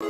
I'm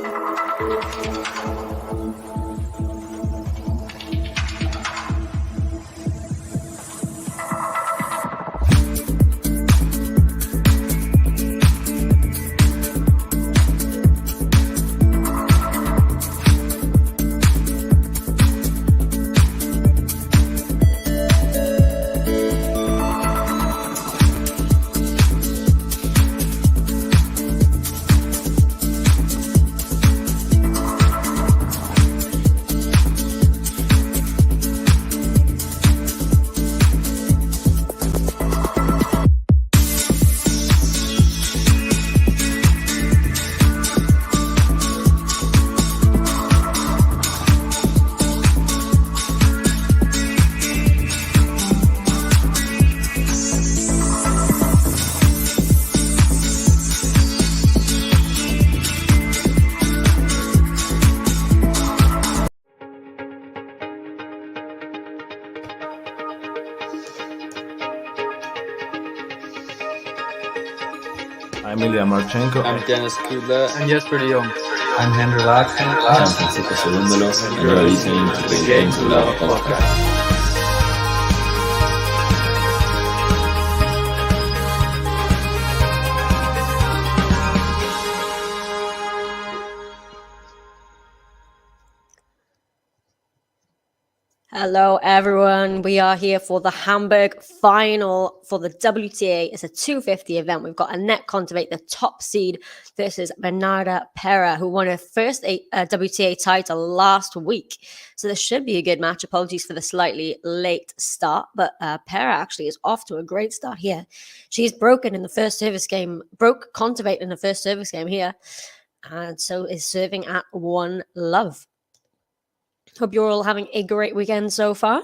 Ilya Marchenko. I'm Dennis Kudla. I'm Jesper de Jong. I'm Henry Laxon. I'm Francisco Segundolo, and you're listening to the Game to Love podcast. Hello, everyone. We are here for the Hamburg final for the WTA. It's a 250 event. We've got Anett KONTAVEIT, the top seed, versus Bernarda Pera, who won her first WTA title last week. So this should be a good match. Apologies for the slightly late start, but Pera actually is off to a great start here. She's broke KONTAVEIT in the first service game here, and so is serving at 1-love. Hope you're all having a great weekend so far.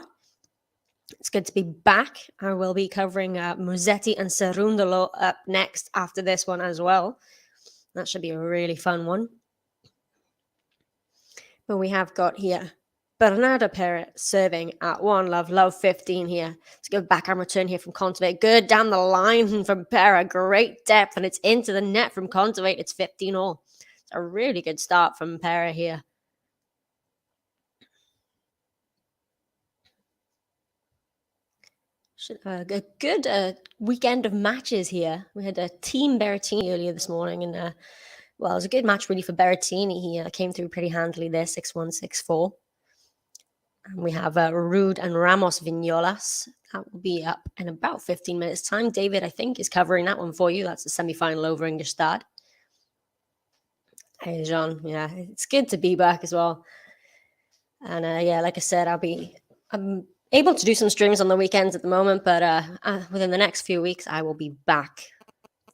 It's good to be back. I will be covering Musetti and Cerundolo up next after this one as well. That should be a really fun one. But we have got here Bernarda Pera serving at 1-love, love 15 here. Let's go back and return here from KONTAVEIT. Good down the line from Pera. Great depth, and it's into the net from KONTAVEIT. It's 15-all. It's a really good start from Pera here. A good weekend of matches here. We had a Team Berrettini earlier this morning, and it was a good match really for Berrettini. He came through pretty handily there, 6-1, 6-4. And we have Ruud and Ramos Vignolas. That will be up in about 15 minutes' time. David, I think, is covering that one for you. That's the semi-final over in Gstaad. Hey, Jean. Yeah, it's good to be back as well. And like I said, I'm able to do some streams on the weekends at the moment, but within the next few weeks, I will be back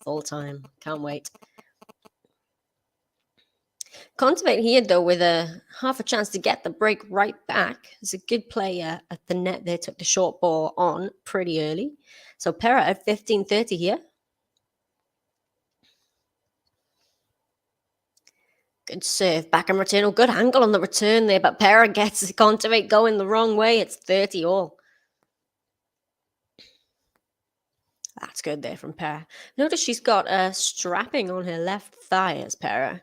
full time. Can't wait. KONTAVEIT here, though, with half a chance to get the break right back. It's a good play at the net there. Took the short ball on pretty early. So Pera at 15:30 here. Good serve, back and return. Oh, good angle on the return there, but Pera gets KONTAVEIT going the wrong way. It's 30-all. That's good there from Pera. Notice she's got a strapping on her left thigh as Pera.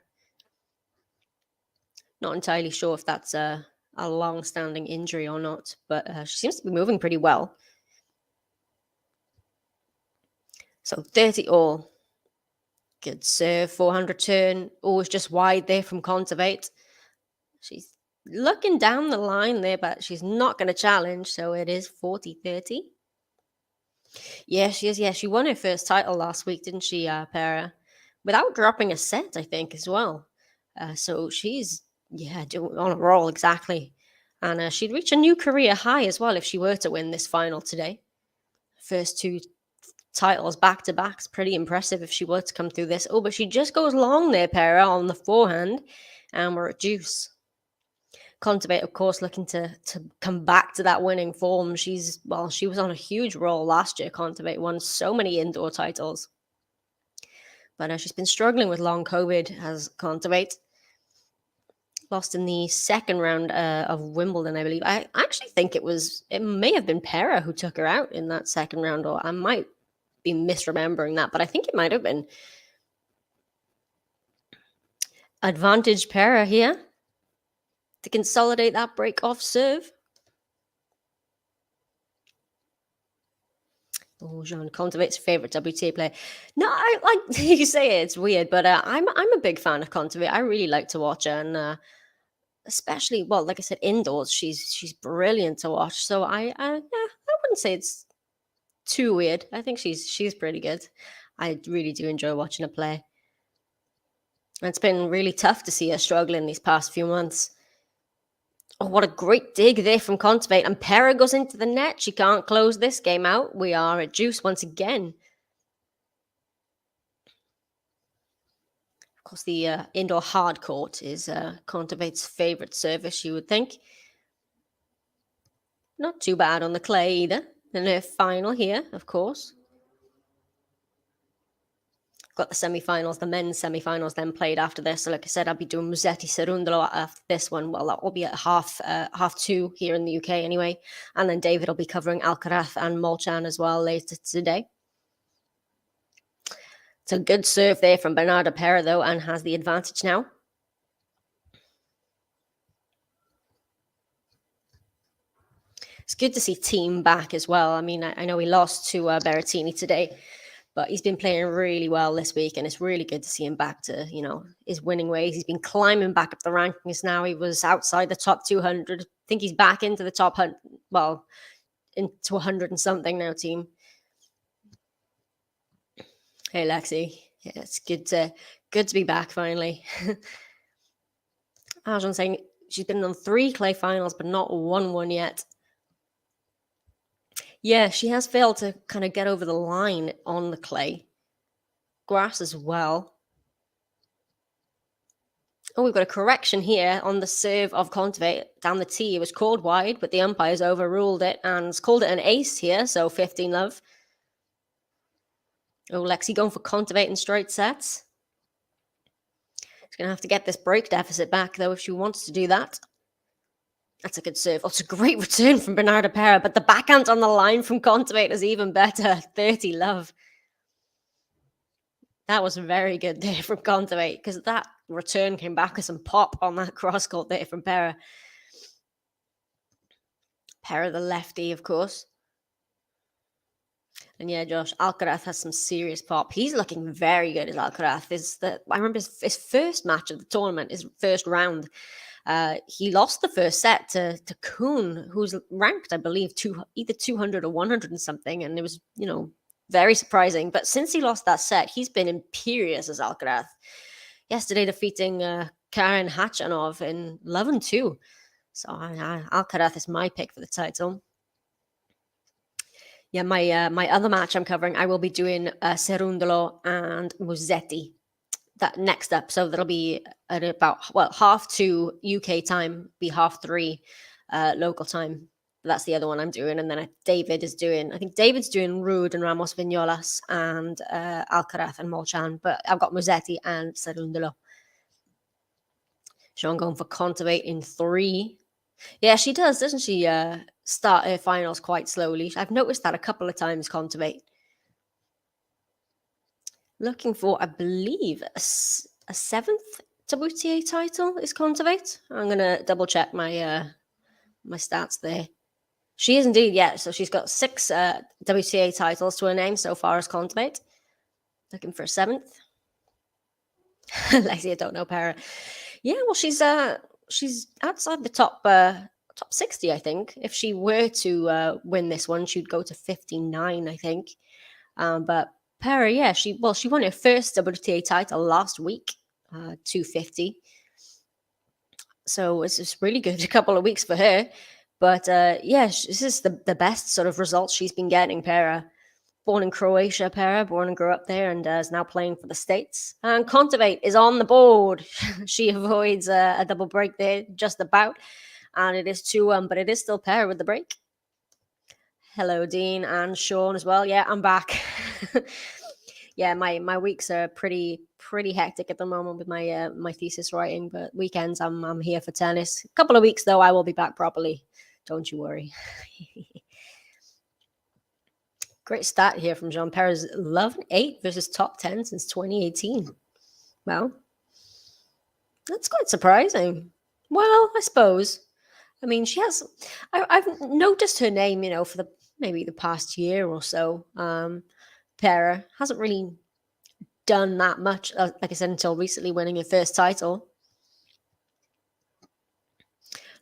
Not entirely sure if that's a long-standing injury or not, but she seems to be moving pretty well. So 30-all. Good serve, 400 turn. Always just wide there from KONTAVEIT. She's looking down the line there, but she's not going to challenge. So it is 40-30. Yeah, she is. Yeah, she won her first title last week, didn't she, Pera? Without dropping a set, I think, as well. So she's, on a roll, exactly. And she'd reach a new career high as well if she were to win this final today. First two titles back to back. It's pretty impressive if she were to come through this. Oh, but she just goes long there, Pera, on the forehand, and we're at deuce. KONTAVEIT, of course, looking to come back to that winning form. She was on a huge roll last year. KONTAVEIT won so many indoor titles, but she's been struggling with long COVID as KONTAVEIT. Lost in the second round of Wimbledon, I believe. I actually think it may have been Pera who took her out in that second round, or I might be misremembering that, but I think it might have been. Advantage Pera here to consolidate that break off serve. Oh, Jean KONTAVEIT's favorite WTA player. No, I like you say it, it's weird, but I'm a big fan of KONTAVEIT. I really like to watch her, and especially, well, like I said, indoors, she's brilliant to watch. So yeah, I wouldn't say it's too weird. I think she's pretty good. I really do enjoy watching her play. And it's been really tough to see her struggling these past few months. Oh, what a great dig there from KONTAVEIT. And Pera goes into the net. She can't close this game out. We are at juice once again. Of course, the indoor hard court is KONTAVEIT's favorite service, you would think. Not too bad on the clay either. And her final here, of course. Got the semi-finals, the men's semi-finals then played after this. So like I said, I'll be doing Musetti Cerundolo after this one. Well, that will be at half two here in the UK anyway. And then David will be covering Alcaraz and Molchan as well later today. It's a good serve there from Bernarda Pera though, and has the advantage now. It's good to see Team back as well. I mean, I know he lost to Berrettini today, but he's been playing really well this week, and it's really good to see him back to, his winning ways. He's been climbing back up the rankings now. He was outside the top 200. I think he's back into the top, well, into 100 and something now, team. Hey, Lexi. Yeah, it's good to be back finally. Arjun saying she's been on 3 clay finals, but not won one yet. Yeah, she has failed to kind of get over the line on the clay. Grass as well. Oh, we've got a correction here on the serve of KONTAVEIT down the tee. It was called wide, but the umpires overruled it and called it an ace here, so 15 love. Oh, Lexi going for KONTAVEIT in straight sets. She's going to have to get this break deficit back, though, if she wants to do that. That's a good serve. Oh, it's a great return from Bernarda Pera, but the backhand on the line from KONTAVEIT is even better. 30 love. That was very good there from KONTAVEIT, because that return came back with some pop on that cross court there from Pera. Pera, the lefty, of course. And yeah, Josh, Alcaraz has some serious pop. He's looking very good as Alcaraz. I remember his first match of the tournament, his first round. He lost the first set to Kuhn, who's ranked, I believe, either 200 or 100 and something. And it was, very surprising. But since he lost that set, he's been imperious as Alcaraz. Yesterday, defeating Karen Khachanov in 11-2. So Alcaraz is my pick for the title. Yeah, my other match I'm covering, I will be doing Cerundolo and Musetti. That next up, so that'll be at about 2:30 UK time, be 3:30 local time. That's the other one I'm doing, and then David's doing Ruud and Ramos Vignolas and Alcaraz and Molchan, but I've got Musetti and Cerundolo. Sean going for KONTAVEIT in 3. Yeah, she does, doesn't she? Start her finals quite slowly. I've noticed that a couple of times. KONTAVEIT looking for, I believe, a 7th WTA title is KONTAVEIT. I'm gonna double check my my stats there. She is indeed, yeah. So she's got 6 WTA titles to her name so far as KONTAVEIT. Looking for a 7th. Lexi, I don't know, Pera. Yeah, well, she's outside the top 60, I think. If she were to win this one, she'd go to 59, I think. But Pera, yeah, she won her first WTA title last week, 250. So it's just really good, a couple of weeks for her. But yeah, this is the best sort of results she's been getting, Pera. Born in Croatia, Pera, born and grew up there, and is now playing for the States. And KONTAVEIT is on the board. She avoids a double break there, just about. And it is 2-1, but it is still Pera with the break. Hello, Dean and Sean as well. Yeah, I'm back. Yeah, my weeks are pretty hectic at the moment with my my thesis writing, but weekends I'm here for tennis. A couple of weeks though, I will be back properly. Don't you worry. Great stat here from Jean Pera's 11-8 versus top 10 since 2018. Well, That's quite surprising. Well, I suppose. I mean, she has. I've noticed her name, for maybe the past year or so. Pera hasn't really done that much, like I said, until recently winning her first title.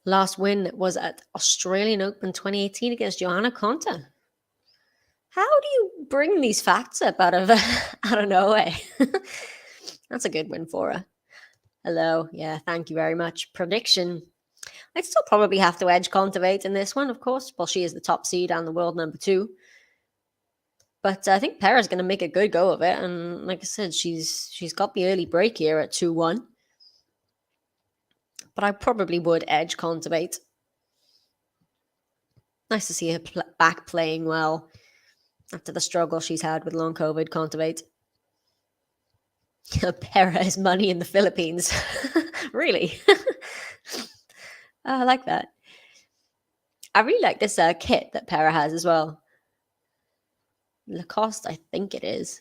Last win was at Australian Open 2018 against Johanna Konta. How do you bring these facts up out of nowhere? That's a good win for her. Hello. Yeah, thank you very much. Prediction. I'd still probably have to edge KONTAVEIT in this one, of course. Well, she is the top seed and the world number 2. But I think Pera's going to make a good go of it. And like I said, she's got the early break here at 2-1. But I probably would edge KONTAVEIT. Nice to see her back playing well after the struggle she's had with long COVID. KONTAVEIT. Pera is money in the Philippines. Really? I like that. I really like this kit that Pera has as well. Lacoste, I think it is.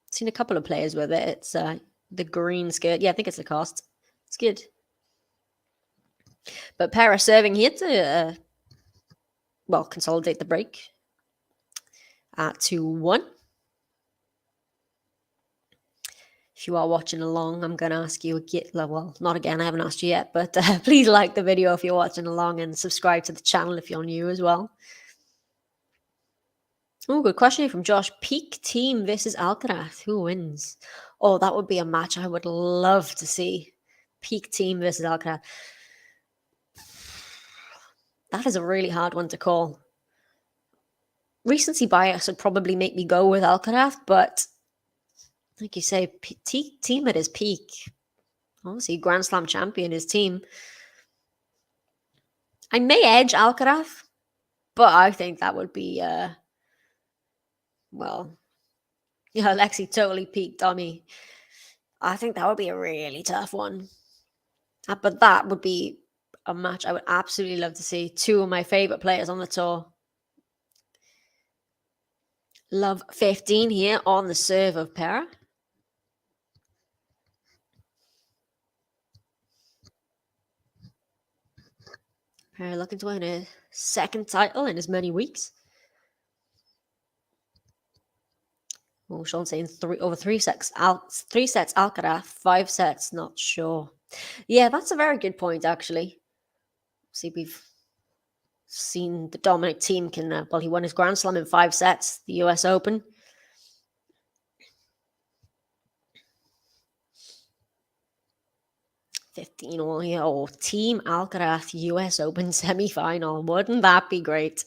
I've seen a couple of players with it. It's the green skirt. Yeah, I think it's Lacoste. It's good. But Pera serving here to, consolidate the break at 2-1. If you are watching along, I'm going to ask you again. Well, not again. I haven't asked you yet. But please like the video if you're watching along and subscribe to the channel if you're new as well. Oh, good question here from Josh. Peak team versus Alcaraz. Who wins? Oh, that would be a match I would love to see. Peak team versus Alcaraz. That is a really hard one to call. Recency bias would probably make me go with Alcaraz, but like you say, team at his peak. Obviously, Grand Slam champion, his team. I may edge Alcaraz, but I think that would be, Alexi totally peaked on me. I think that would be a really tough one. But that would be a match I would absolutely love to see. 2 of my favorite players on the tour. Love 15 here on the serve of Pera. Pera looking to win a second title in as many weeks. Oh, Sean's saying over 3 sets. 3 sets Alcaraz, 5 sets, not sure. Yeah, that's a very good point, actually. See, we've seen the Dominic team can, he won his Grand Slam in 5 sets, the US Open. Team Alcaraz US Open semi-final. Wouldn't that be great?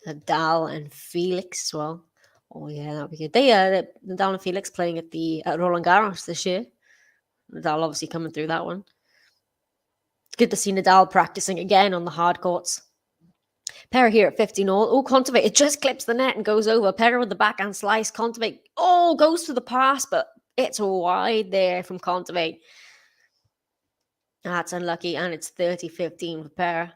Nadal and Felix as well. Oh yeah, that'd be good. Nadal and Felix playing at Roland Garros this year. Nadal obviously coming through that one. It's good to see Nadal practicing again on the hard courts. Pera here at 15-all. Oh, KONTAVEIT. It just clips the net and goes over. Pera with the backhand slice. KONTAVEIT. Oh, goes for the pass, but it's wide there from KONTAVEIT. That's unlucky, and it's 30-15 for Pera.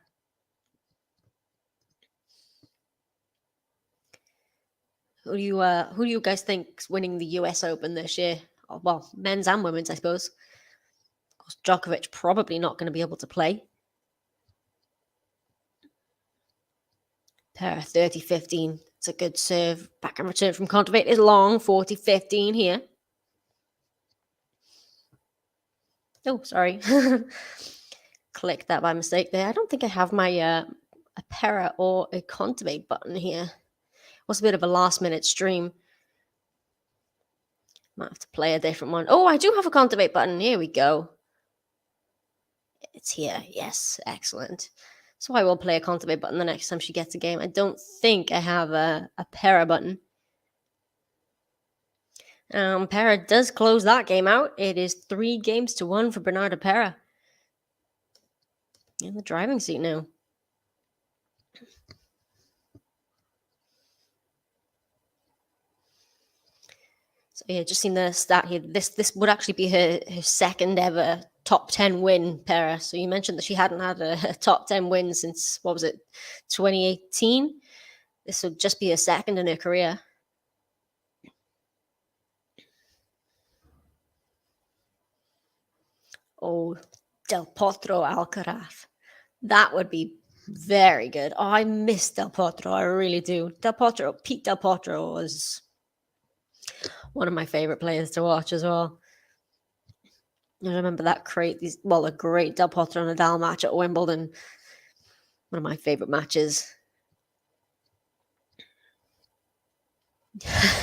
Who do you guys think's winning the US Open this year? Oh, well, men's and women's, I suppose. Of course, Djokovic probably not going to be able to play. Pera 30-15. It's a good serve. Backhand return from KONTAVEIT is long. 40-15 here. Oh, sorry. Clicked that by mistake there. I don't think I have my a Pera or a KONTAVEIT button here. It was a bit of a last-minute stream. Might have to play a different one. Oh, I do have a KONTAVEIT button. Here we go. It's here. Yes, excellent. So I will play a KONTAVEIT button the next time she gets a game. I don't think I have a Pera button. Pera does close that game out. It is 3-1 for Bernarda Pera. In the driving seat now. So yeah, just seen the stat here. This would actually be her second ever top 10 win, Pera. So you mentioned that she hadn't had a top 10 win since, 2018? This would just be her second in her career. Oh, Del Potro Alcaraz. That would be very good. Oh, I miss Del Potro. I really do. Pete Del Potro was one of my favorite players to watch as well. I remember that a great Del Potro Nadal match at Wimbledon. One of my favorite matches.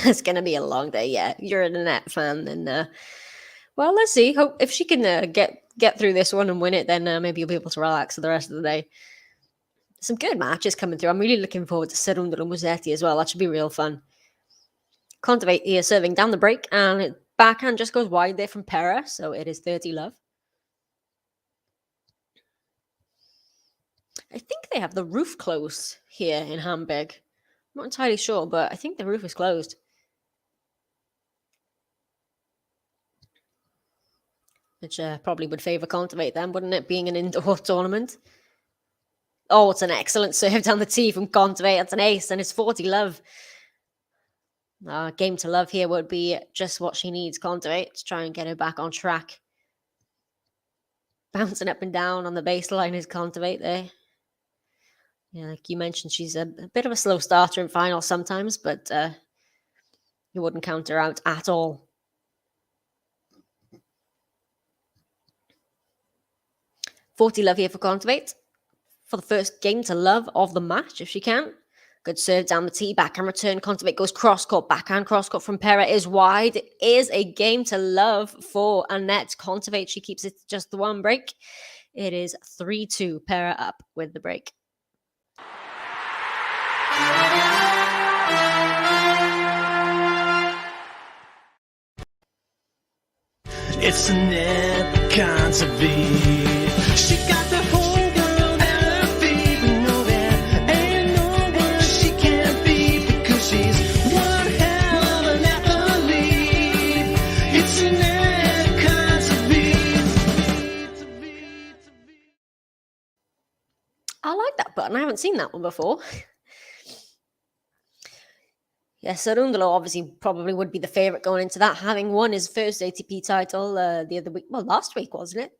It's going to be a long day. Yeah, you're an Anett fan, then well, let's see. Hope if she can get through this one and win it, then maybe you'll be able to relax for the rest of the day. Some good matches coming through. I'm really looking forward to Cerundolo and Musetti as well. That should be real fun. KONTAVEIT here serving down the break, and backhand just goes wide there from Pera, so it is 30-love. I think they have the roof closed here in Hamburg. I'm not entirely sure, but I think the roof is closed. Which probably would favour KONTAVEIT then, wouldn't it, being an indoor tournament? Oh, it's an excellent serve down the tee from KONTAVEIT. It's an ace, and it's 40-love. Game to love here would be just what she needs, KONTAVEIT, to try and get her back on track. Bouncing up and down on the baseline is KONTAVEIT there. Yeah, like you mentioned, she's a bit of a slow starter in finals sometimes, but you wouldn't count her out at all. $40-love here for KONTAVEIT for the first game to love of the match, if she can. Good serve down the tee, backhand return. KONTAVEIT goes cross-court, backhand cross-court from Pera is wide. It is a game to love for Anett. KONTAVEIT, she keeps it to just the one break. It is 3-2, Pera up with the break. It's Anett, KONTAVEIT. She got the whole world at her feet. We know that ain't no one she can't beat because she's one hell of an athlete. It's Anett, KONTAVEIT. I like that button. I haven't seen that one before. Yeah, Cerundolo obviously probably would be the favourite going into that, having won his first ATP title the other week. Well, last week, wasn't it?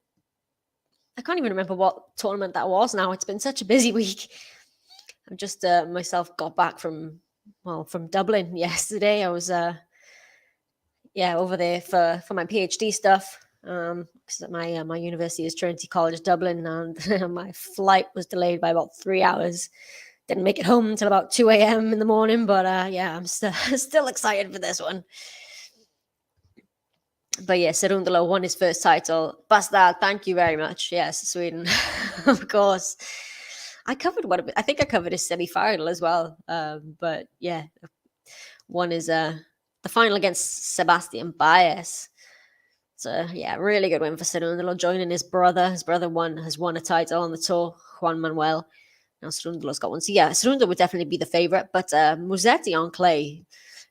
I can't even remember what tournament that was now. It's been such a busy week. I've just myself got back from Dublin yesterday. I was over there for my PhD stuff. Because my university is Trinity College Dublin, and my flight was delayed by about 3 hours. Didn't make it home until about 2 a.m. in the morning, but I'm still excited for this one. But yeah, Cerundolo won his first title. Bastard, thank you very much. Yes, Sweden, of course. I think I covered his semi-final as well. But yeah, one is the final against Sebastian Baez. So yeah, really good win for Cerundolo, joining his brother. His brother has won a title on the tour, Juan Manuel. Now Cerundolo's got one. So yeah, Cerundolo would definitely be the favourite. But Musetti on clay.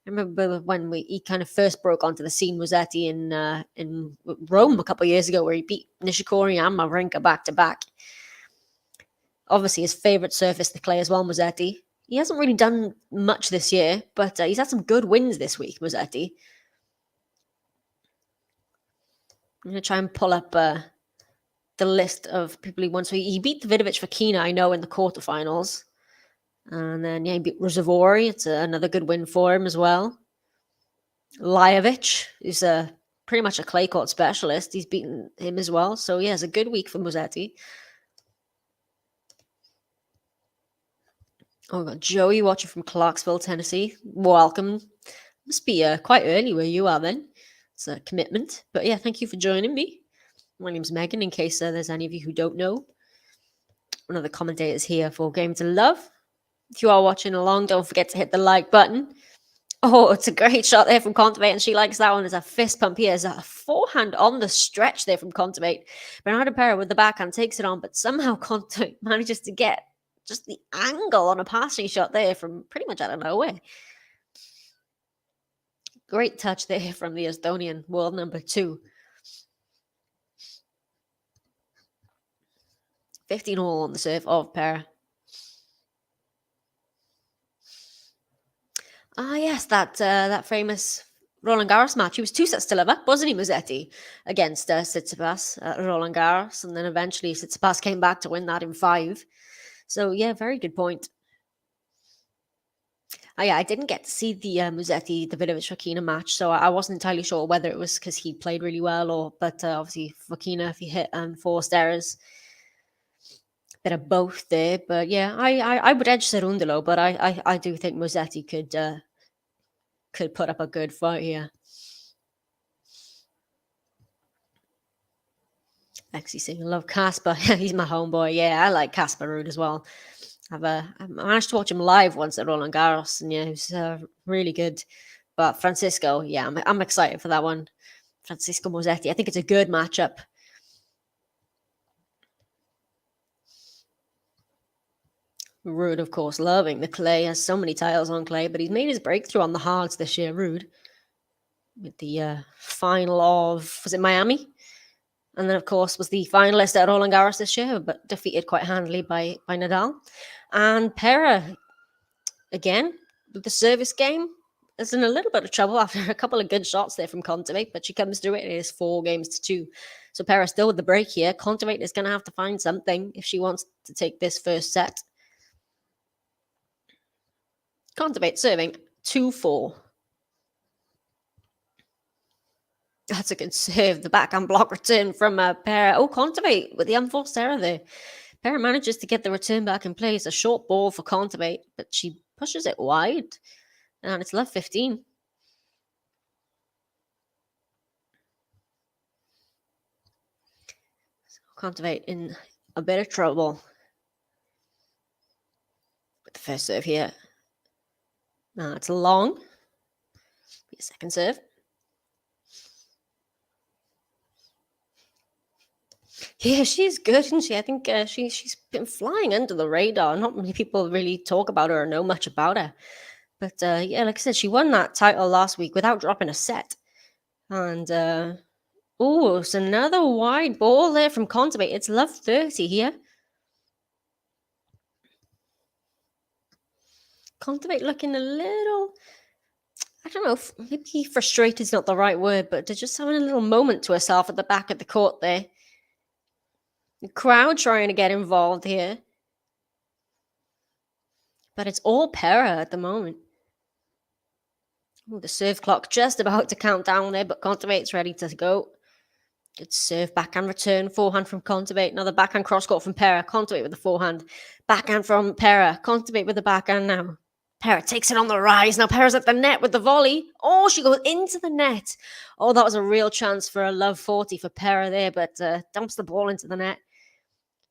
I remember when he kind of first broke onto the scene, Musetti in Rome a couple of years ago, where he beat Nishikori and Wawrinka back-to-back. Obviously, his favourite surface, the clay as well, Musetti. He hasn't really done much this year, but he's had some good wins this week, Musetti. I'm going to try and pull up the list of people he won. So he beat Davidovich Fokina, I know, in the quarterfinals. And then, he beat Ruzavori. It's another good win for him as well. Lajovic is pretty much a clay court specialist. He's beaten him as well. So, yeah, it's a good week for Musetti. Oh, we've got Joey watching from Clarksville, Tennessee. Welcome. Must be quite early where you are then. It's a commitment. But, yeah, thank you for joining me. My name's Megan, in case there's any of you who don't know. One of the commentators here for Game to Love. If you are watching along, don't forget to hit the like button. Oh, it's a great shot there from KONTAVEIT, and she likes that one. There's a fist pump here. There's a forehand on the stretch there from KONTAVEIT. Bernarda Pera with the backhand takes it on, but somehow KONTAVEIT manages to get just the angle on a passing shot there from pretty much out of nowhere. Great touch there from the Estonian, world number 2. 15 all on the serve of Pera. Ah, yes, that famous Roland Garros match. He was 2 sets to love up, wasn't he, Musetti, against Tsitsipas at Roland Garros, and then eventually Tsitsipas came back to win that in 5. So yeah, very good point. Yeah, I didn't get to see the Musetti Davidovich Fokina match, so I wasn't entirely sure whether it was because he played really well or, but obviously Fokina, if he hit forced errors, bit of both there. But yeah, I would edge Cerundolo, but I do think Musetti could put up a good fight here. Lexi saying, I love Casper. He's my homeboy. Yeah, I like Casper Ruud as well. I managed to watch him live once at Roland Garros, and yeah, he was really good. But Francisco, yeah, I'm excited for that one. Francisco Musetti. I think it's a good matchup. Ruud, of course, loving the clay. Has so many titles on clay, but he's made his breakthrough on the hards this year. Ruud, with the final of, was it Miami? And then, of course, was the finalist at Roland Garros this year, but defeated quite handily by Nadal. And Pera, again, with the service game, is in a little bit of trouble after a couple of good shots there from KONTAVEIT, but she comes through it. It is 4-2. So Pera still with the break here. KONTAVEIT is going to have to find something if she wants to take this first set. KONTAVEIT serving 2-4. That's a good serve. The backhand block return from Pera. Oh, KONTAVEIT with the unforced error there. Pera manages to get the return back in play. It's a short ball for KONTAVEIT, but she pushes it wide. And it's love 15. So KONTAVEIT in a bit of trouble with the first serve here. Now it's long. Be a second serve. Yeah, she's good, isn't she? I think she's been flying under the radar. Not many people really talk about her or know much about her. But yeah, like I said, she won that title last week without dropping a set. And oh, it's another wide ball there from KONTAVEIT. It's love 30 here. KONTAVEIT looking a little, I don't know, if maybe frustrated is not the right word, but they're just having a little moment to herself at the back of the court there. The crowd trying to get involved here. But it's all Pera at the moment. Ooh, the serve clock just about to count down there, but KONTAVEIT's ready to go. Good serve, backhand return, forehand from KONTAVEIT. Another backhand cross court from Pera. KONTAVEIT with the forehand. Backhand from Pera. KONTAVEIT with the backhand now. Pera takes it on the rise. Now Pera's at the net with the volley. Oh, she goes into the net. Oh, that was a real chance for a love 40 for Pera there, but dumps the ball into the net.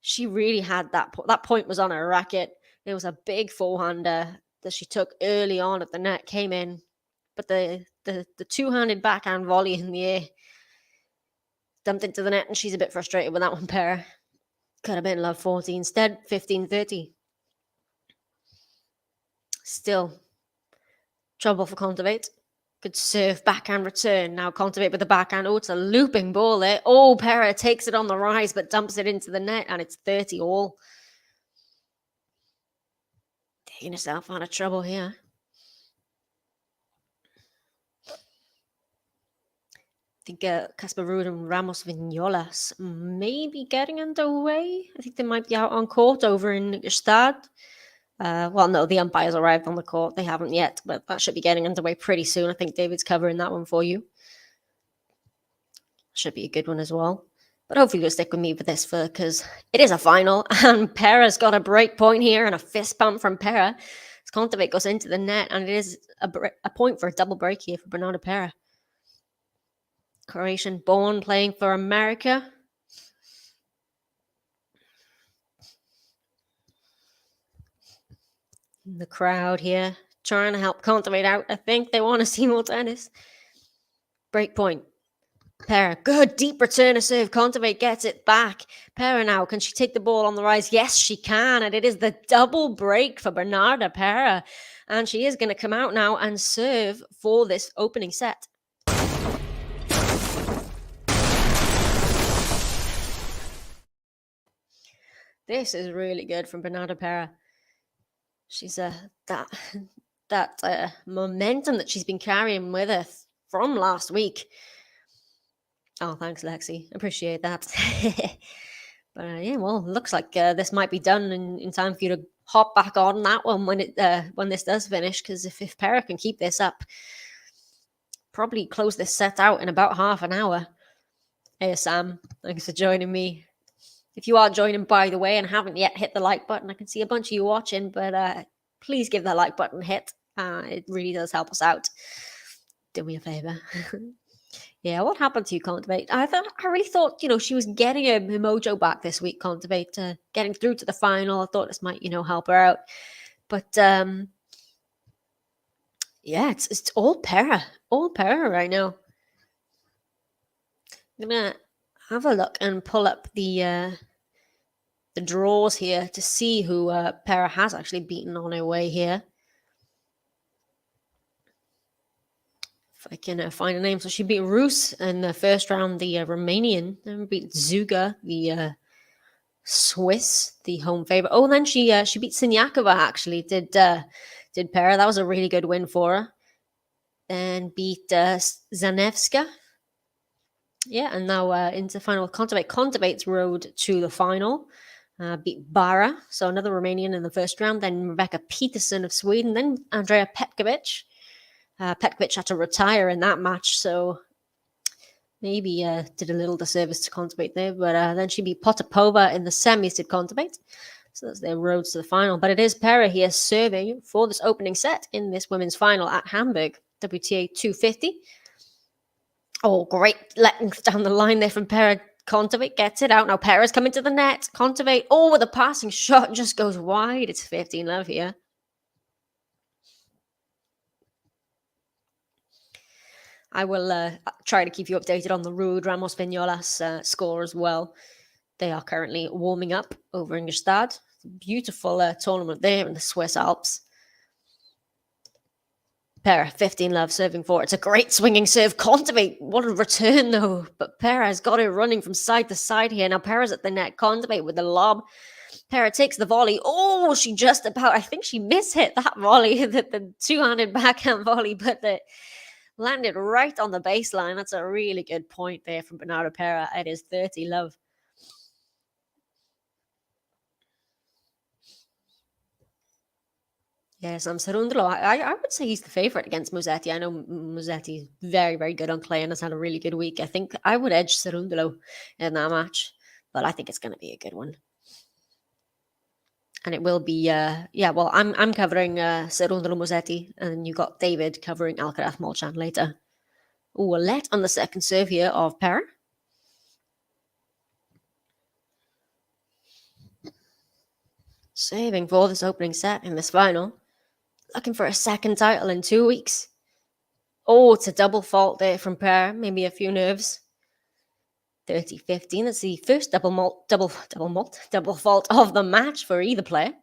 She really had that. That point was on her racket. There was a big forehander that she took early on at the net, came in. But the two-handed backhand volley in the air dumped into the net, and she's a bit frustrated with that one, Pera. Could have been love 40 instead, 15-30. Still trouble for KONTAVEIT. Good serve, backhand return. Now KONTAVEIT with the backhand. Oh, it's a looping ball there. Oh, Pera takes it on the rise, but dumps it into the net, and it's 30 all. Taking herself out of trouble here. I think Casper Ruud and Ramos Vignolas may be getting underway. I think they might be out on court over in Gstaad. Well, no, the umpires arrived on the court. They haven't yet, but that should be getting underway pretty soon. I think David's covering that one for you. Should be a good one as well. But hopefully you'll stick with me for this because it is a final, and Pera's got a break point here and a fist pump from Pera. As KONTAVEIT goes into the net, and it is a point for a double break here for Bernarda Pera. Croatian born, playing for America. The crowd here trying to help KONTAVEIT out. I think they want to see more tennis. Break point. Pera, good deep return of serve. KONTAVEIT gets it back. Pera now, can she take the ball on the rise? Yes, she can. And it is the double break for Bernarda Pera. And she is going to come out now and serve for this opening set. This is really good from Bernarda Pera. She's that momentum that she's been carrying with her from last week. Oh, thanks, Lexi. Appreciate that. But yeah, well, looks like this might be done in time for you to hop back on that one when this does finish. Because if Pera can keep this up, probably close this set out in about half an hour. Hey, Sam, thanks for joining me. If you are joining, by the way, and haven't yet hit the like button, I can see a bunch of you watching, but please give that like button a hit. It really does help us out. Do me a favor. Yeah, what happened to you, KONTAVEIT? I really thought, she was getting her mojo back this week, KONTAVEIT, getting through to the final. I thought this might, help her out. But yeah, it's all Pera right now. I'm gonna have a look and pull up the draws here to see who Pera has actually beaten on her way here. If I can find a name. So she beat Rus in the first round, the Romanian. Then beat Zuga, the Swiss, the home favorite. Oh, and then she beat Sinyakova, actually. Did Pera. That was a really good win for her. Then beat Zanevska. Yeah, and now into the final with KONTAVEIT. KONTAVEIT's road to the final. Beat Bara, so another Romanian in the first round. Then Rebecca Peterson of Sweden. Then Andrea Petkovic. Petkovic had to retire in that match, so maybe did a little disservice to KONTAVEIT there. But then she beat Potapova in the semis, did KONTAVEIT. So that's their roads to the final. But it is Pera here serving for this opening set in this women's final at Hamburg, WTA 250. Oh, great length down the line there from Pera. KONTAVEIT gets it out. Now Pera's coming to the net. KONTAVEIT, with a passing shot, just goes wide. It's 15-love here. I will try to keep you updated on the Ruud Ramos Vignolas score as well. They are currently warming up over in Gstaad. Beautiful tournament there in the Swiss Alps. Pera, 15-love serving for. It's a great swinging serve. KONTAVEIT, what a return though. But Pera has got it running from side to side here. Now Pera's at the net. KONTAVEIT with the lob. Pera takes the volley. Oh, she just about, I think she mishit that volley, the two-handed backhand volley, but landed right on the baseline. That's a really good point there from Bernarda Pera. It is 30-love. Yes, Cerundolo. I would say he's the favourite against Musetti. I know Musetti is very, very good on clay and has had a really good week. I think I would edge Cerundolo in that match, but I think it's going to be a good one. And it will be, I'm covering Cerundolo Musetti, and you got David covering Alcaraz Molchan later. Ooh, a let on the second serve here of Pera. Saving for this opening set in this final. Looking for a second title in 2 weeks. Oh, it's a double fault there from Pera. Maybe a few nerves. 30-15. That's the first double fault of the match for either player.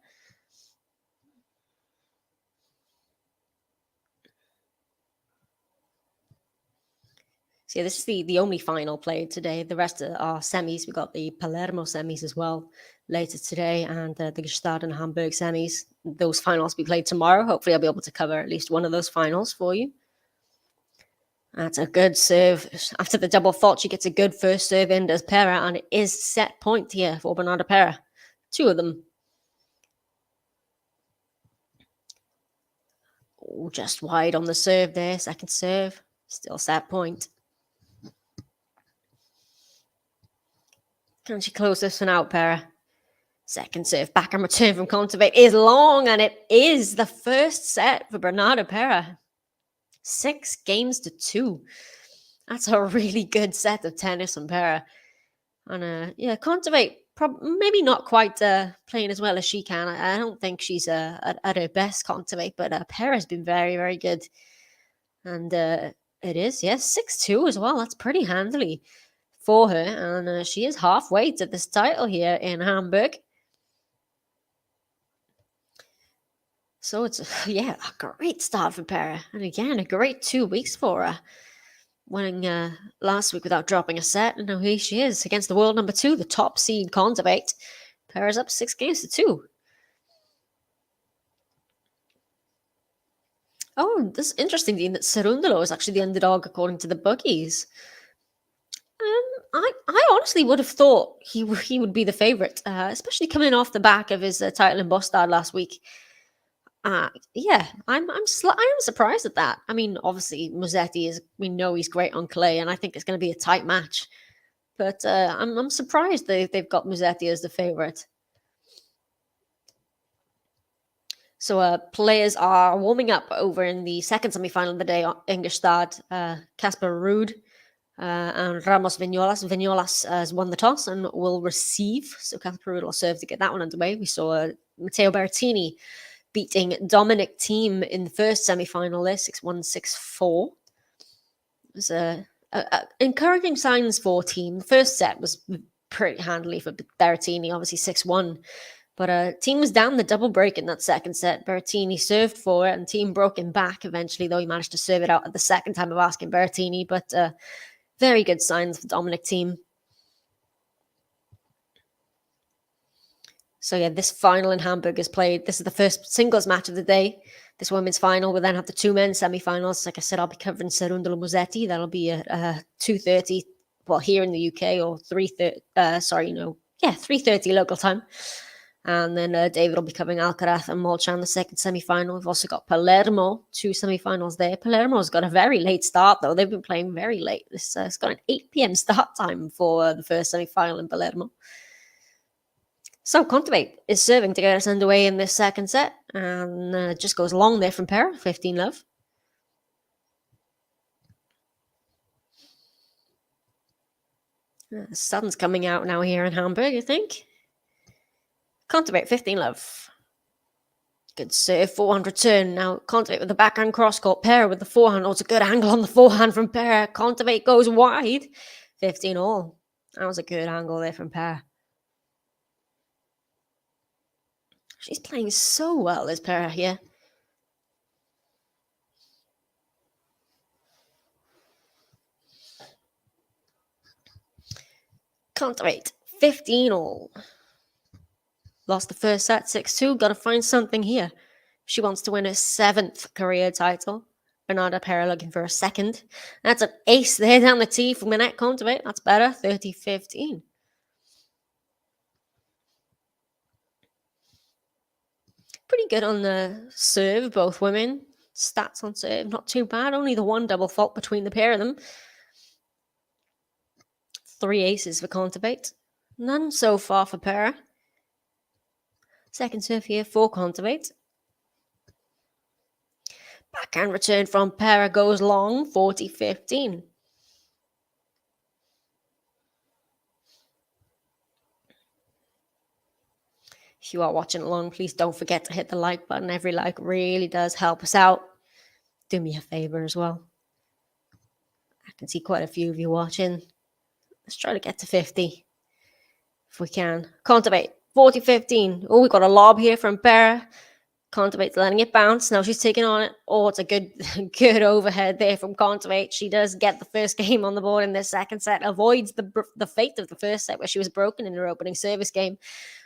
So this is the only final played today. The rest are semis. We got the Palermo semis as well later today, and the Gstaad and Hamburg semis. Those finals will be played tomorrow. Hopefully I'll be able to cover at least one of those finals for you. That's a good serve. After the double fault, she gets a good first serve in, does Pera, and it is set point here for Bernarda Pera. Two of them. Oh, just wide on the serve there. Second serve. Still set point. Can she close this one out, Pera? Second serve back and return from KONTAVEIT is long, and it is the first set for Bernarda Pera. 6-2. That's a really good set of tennis from Pera. And KONTAVEIT maybe not quite playing as well as she can. I don't think she's at her best, KONTAVEIT, but Pera's been very, very good. And it is, yes, 6-2 as well. That's pretty handily for her. And she is halfway to this title here in Hamburg. So it's, a great start for Pera. And again, a great 2 weeks for her. Winning last week without dropping a set. And now here she is against the world number 2, the top seed KONTAVEIT. Pera's up 6-2. Oh, this is interesting, Dean, that Cerundolo is actually the underdog according to the bookies. I honestly would have thought he would be the favorite, especially coming off the back of his title in Bostad last week. Yeah, I am surprised at that. I mean, obviously Musetti is, we know he's great on clay, and I think it's going to be a tight match. But I'm surprised they've got Musetti as the favorite. So players are warming up over in the second semi-final of the day, Ingolstadt. Casper Ruud and Ramos Vignolas. Vignolas has won the toss and will receive. So Casper Ruud will serve to get that one underway. We saw Matteo Berrettini beating Dominic Thiem in the first semi-final there, 6-1, 6-4. It was encouraging signs for Thiem. The first set was pretty handily for Berrettini, obviously 6-1. But Thiem was down the double break in that second set. Berrettini served for it, and Thiem broke him back eventually, though he managed to serve it out at the second time of asking Berrettini. But very good signs for Dominic Thiem. So yeah, this final in Hamburg is played. This is the first singles match of the day. This women's final will then have the two men's semi-finals. Like I said, I'll be covering Cerundolo Musetti. That'll be at 2:30, well, here in the UK, or 3:30. 3:30 local time. And then David will be covering Alcaraz and Molchan, the second semi-final. We've also got Palermo, two semi-finals there. Palermo's got a very late start, though. They've been playing very late. It's got an 8 p.m. start time for the first semi-final in Palermo. So KONTAVEIT is serving to get us underway in this second set, and just goes long there from Pera, 15-love. The sun's coming out now here in Hamburg, I think. KONTAVEIT, 15-love. Good serve, forehand return. Now KONTAVEIT with the backhand cross-court. Pera with the forehand. Oh, it's a good angle on the forehand from Pera. KONTAVEIT goes wide. 15-all. That was a good angle there from Pera. She's playing so well, this Pera here. KONTAVEIT, 15-all. Lost the first set, 6-2. Got to find something here. She wants to win her 7th career title. Bernarda Pera looking for a second. That's an ace there down the tee from Anett KONTAVEIT. That's better, 30-15. Pretty good on the serve, both women. Stats on serve, not too bad. Only the one double fault between the pair of them. 3 aces for KONTAVEIT. None so far for Pera. Second serve here for KONTAVEIT. Backhand return from Pera goes long, 40-15. If you are watching along, please don't forget to hit the like button. Every like really does help us out. Do me a favor as well. I can see quite a few of you watching. Let's try to get to 50 if we can. KONTAVEIT, 40-15. Oh, we got a lob here from Pera. KONTAVEIT's letting it bounce. Now she's taking on it. Oh, it's a good overhead there from KONTAVEIT. She does get the first game on the board in this second set. Avoids the fate of the first set where she was broken in her opening service game.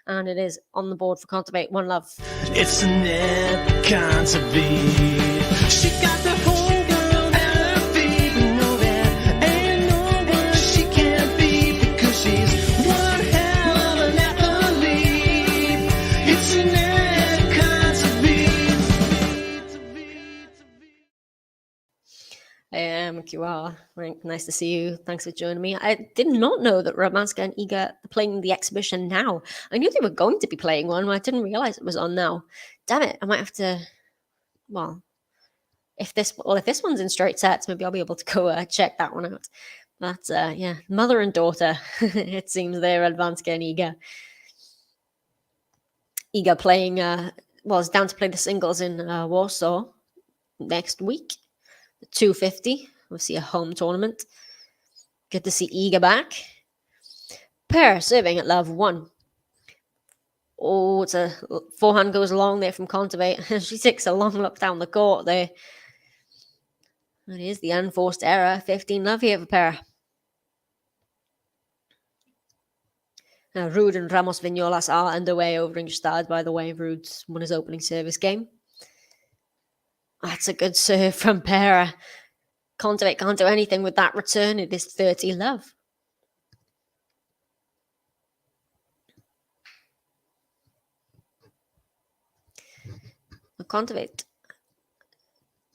And it is on the board for KONTAVEIT. 1-love. It's Anett, KONTAVEIT. She got the whole world at her feet. No, there ain't no one she can't beat because she's one hell of an athlete. It's Anett, QR. Right, nice to see you. Thanks for joining me. I did not know that Romanska and Iga are playing the exhibition now. I knew they were going to be playing one, but I didn't realize it was on now. Damn it! I might have to. Well, if this one's in straight sets, maybe I'll be able to go check that one out. But yeah, mother and daughter. It seems they're Radwanska and Iga. Iga playing. Is down to play the singles in Warsaw next week. 250. We'll see a home tournament. Good to see Iga back. Pera serving at love 1. Oh, it's a forehand goes long there from KONTAVEIT. She takes a long look down the court there. That is the unforced error. 15-love here for Pera. Now, Ruud and Ramos Vignolas are underway over in Gstaad, by the way. Ruud's won his opening service game. That's a good serve from Pera. KONTAVEIT can't do anything with that return. It is 30 love. KONTAVEIT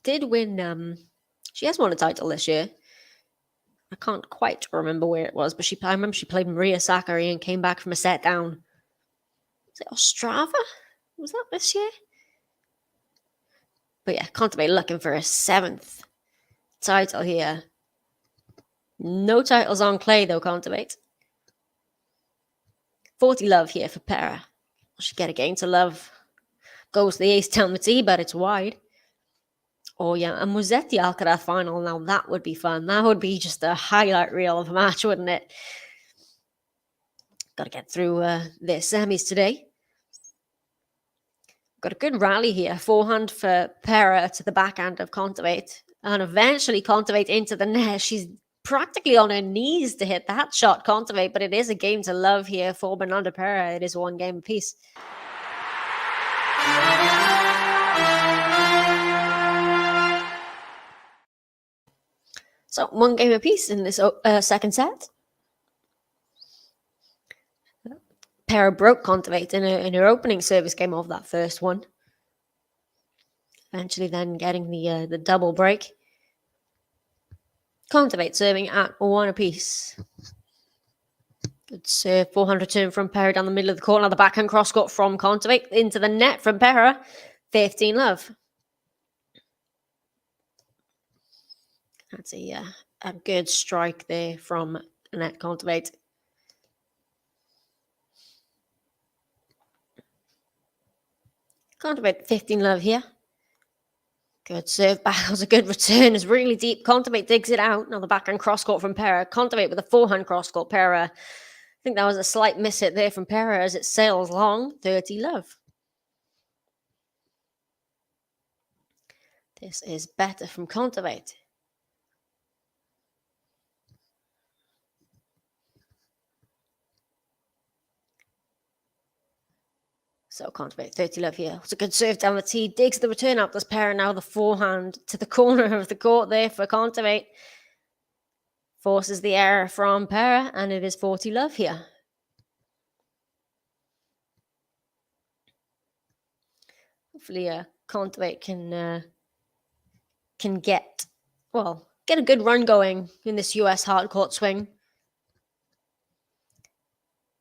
did win. She has won a title this year. I can't quite remember where it was, but I remember she played Maria Sakkari and came back from a set down. Was it Ostrava? Was that this year? But yeah, KONTAVEIT looking for a 7th title here. No titles on clay though, KONTAVEIT. 40 love here for Pera. She get a game to love. Goes the ace down the tee, but it's wide. Oh yeah, and Musetti Alcaraz final. Now that would be fun. That would be just a highlight reel of a match, wouldn't it? Got to get through their semis today. Got a good rally here. Forehand for Pera to the backhand of KONTAVEIT. And eventually KONTAVEIT into the net. She's practically on her knees to hit that shot, KONTAVEIT, but it is a game to love here for Bernarda Pera. It is one game apiece. So one game apiece in this second set. Pera broke KONTAVEIT in her opening service game of that first one. Eventually then getting the double break. KONTAVEIT serving at 1 apiece. Good serve, 400 turn from Pera down the middle of the court. Now the backhand cross court from KONTAVEIT into the net from Pera. 15 love. That's a good strike there from Anett KONTAVEIT. KONTAVEIT 15 love here. Good serve back. That was a good return. It's really deep. KONTAVEIT digs it out. Now the backhand cross court from Pera. KONTAVEIT with a forehand cross court. Pera. I think that was a slight miss hit there from Pera as it sails long. 30 love. This is better from KONTAVEIT. So KONTAVEIT 30 love here. It's a good serve down the tee. Digs the return out. Does Pera now the forehand to the corner of the court there for KONTAVEIT. Forces the error from Pera, and it is 40 love here. Hopefully KONTAVEIT can get a good run going in this US hard court swing.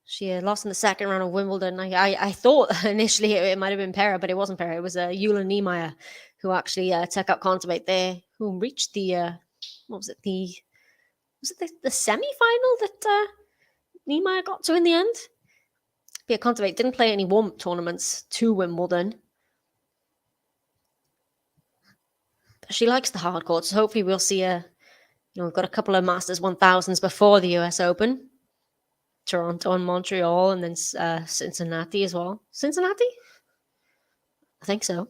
She lost in the second round of Wimbledon. I thought initially it might have been Pera, but it wasn't Pera. It was Yulia Niemeyer who actually took out KONTAVEIT there, who reached the semi-final that Niemeyer got to in the end? But yeah, KONTAVEIT didn't play any warm-up tournaments to Wimbledon. But she likes the hard courts, so hopefully we'll see we've got a couple of Masters 1000s before the US Open. Toronto and Montreal, and then Cincinnati as well. Cincinnati? I think so.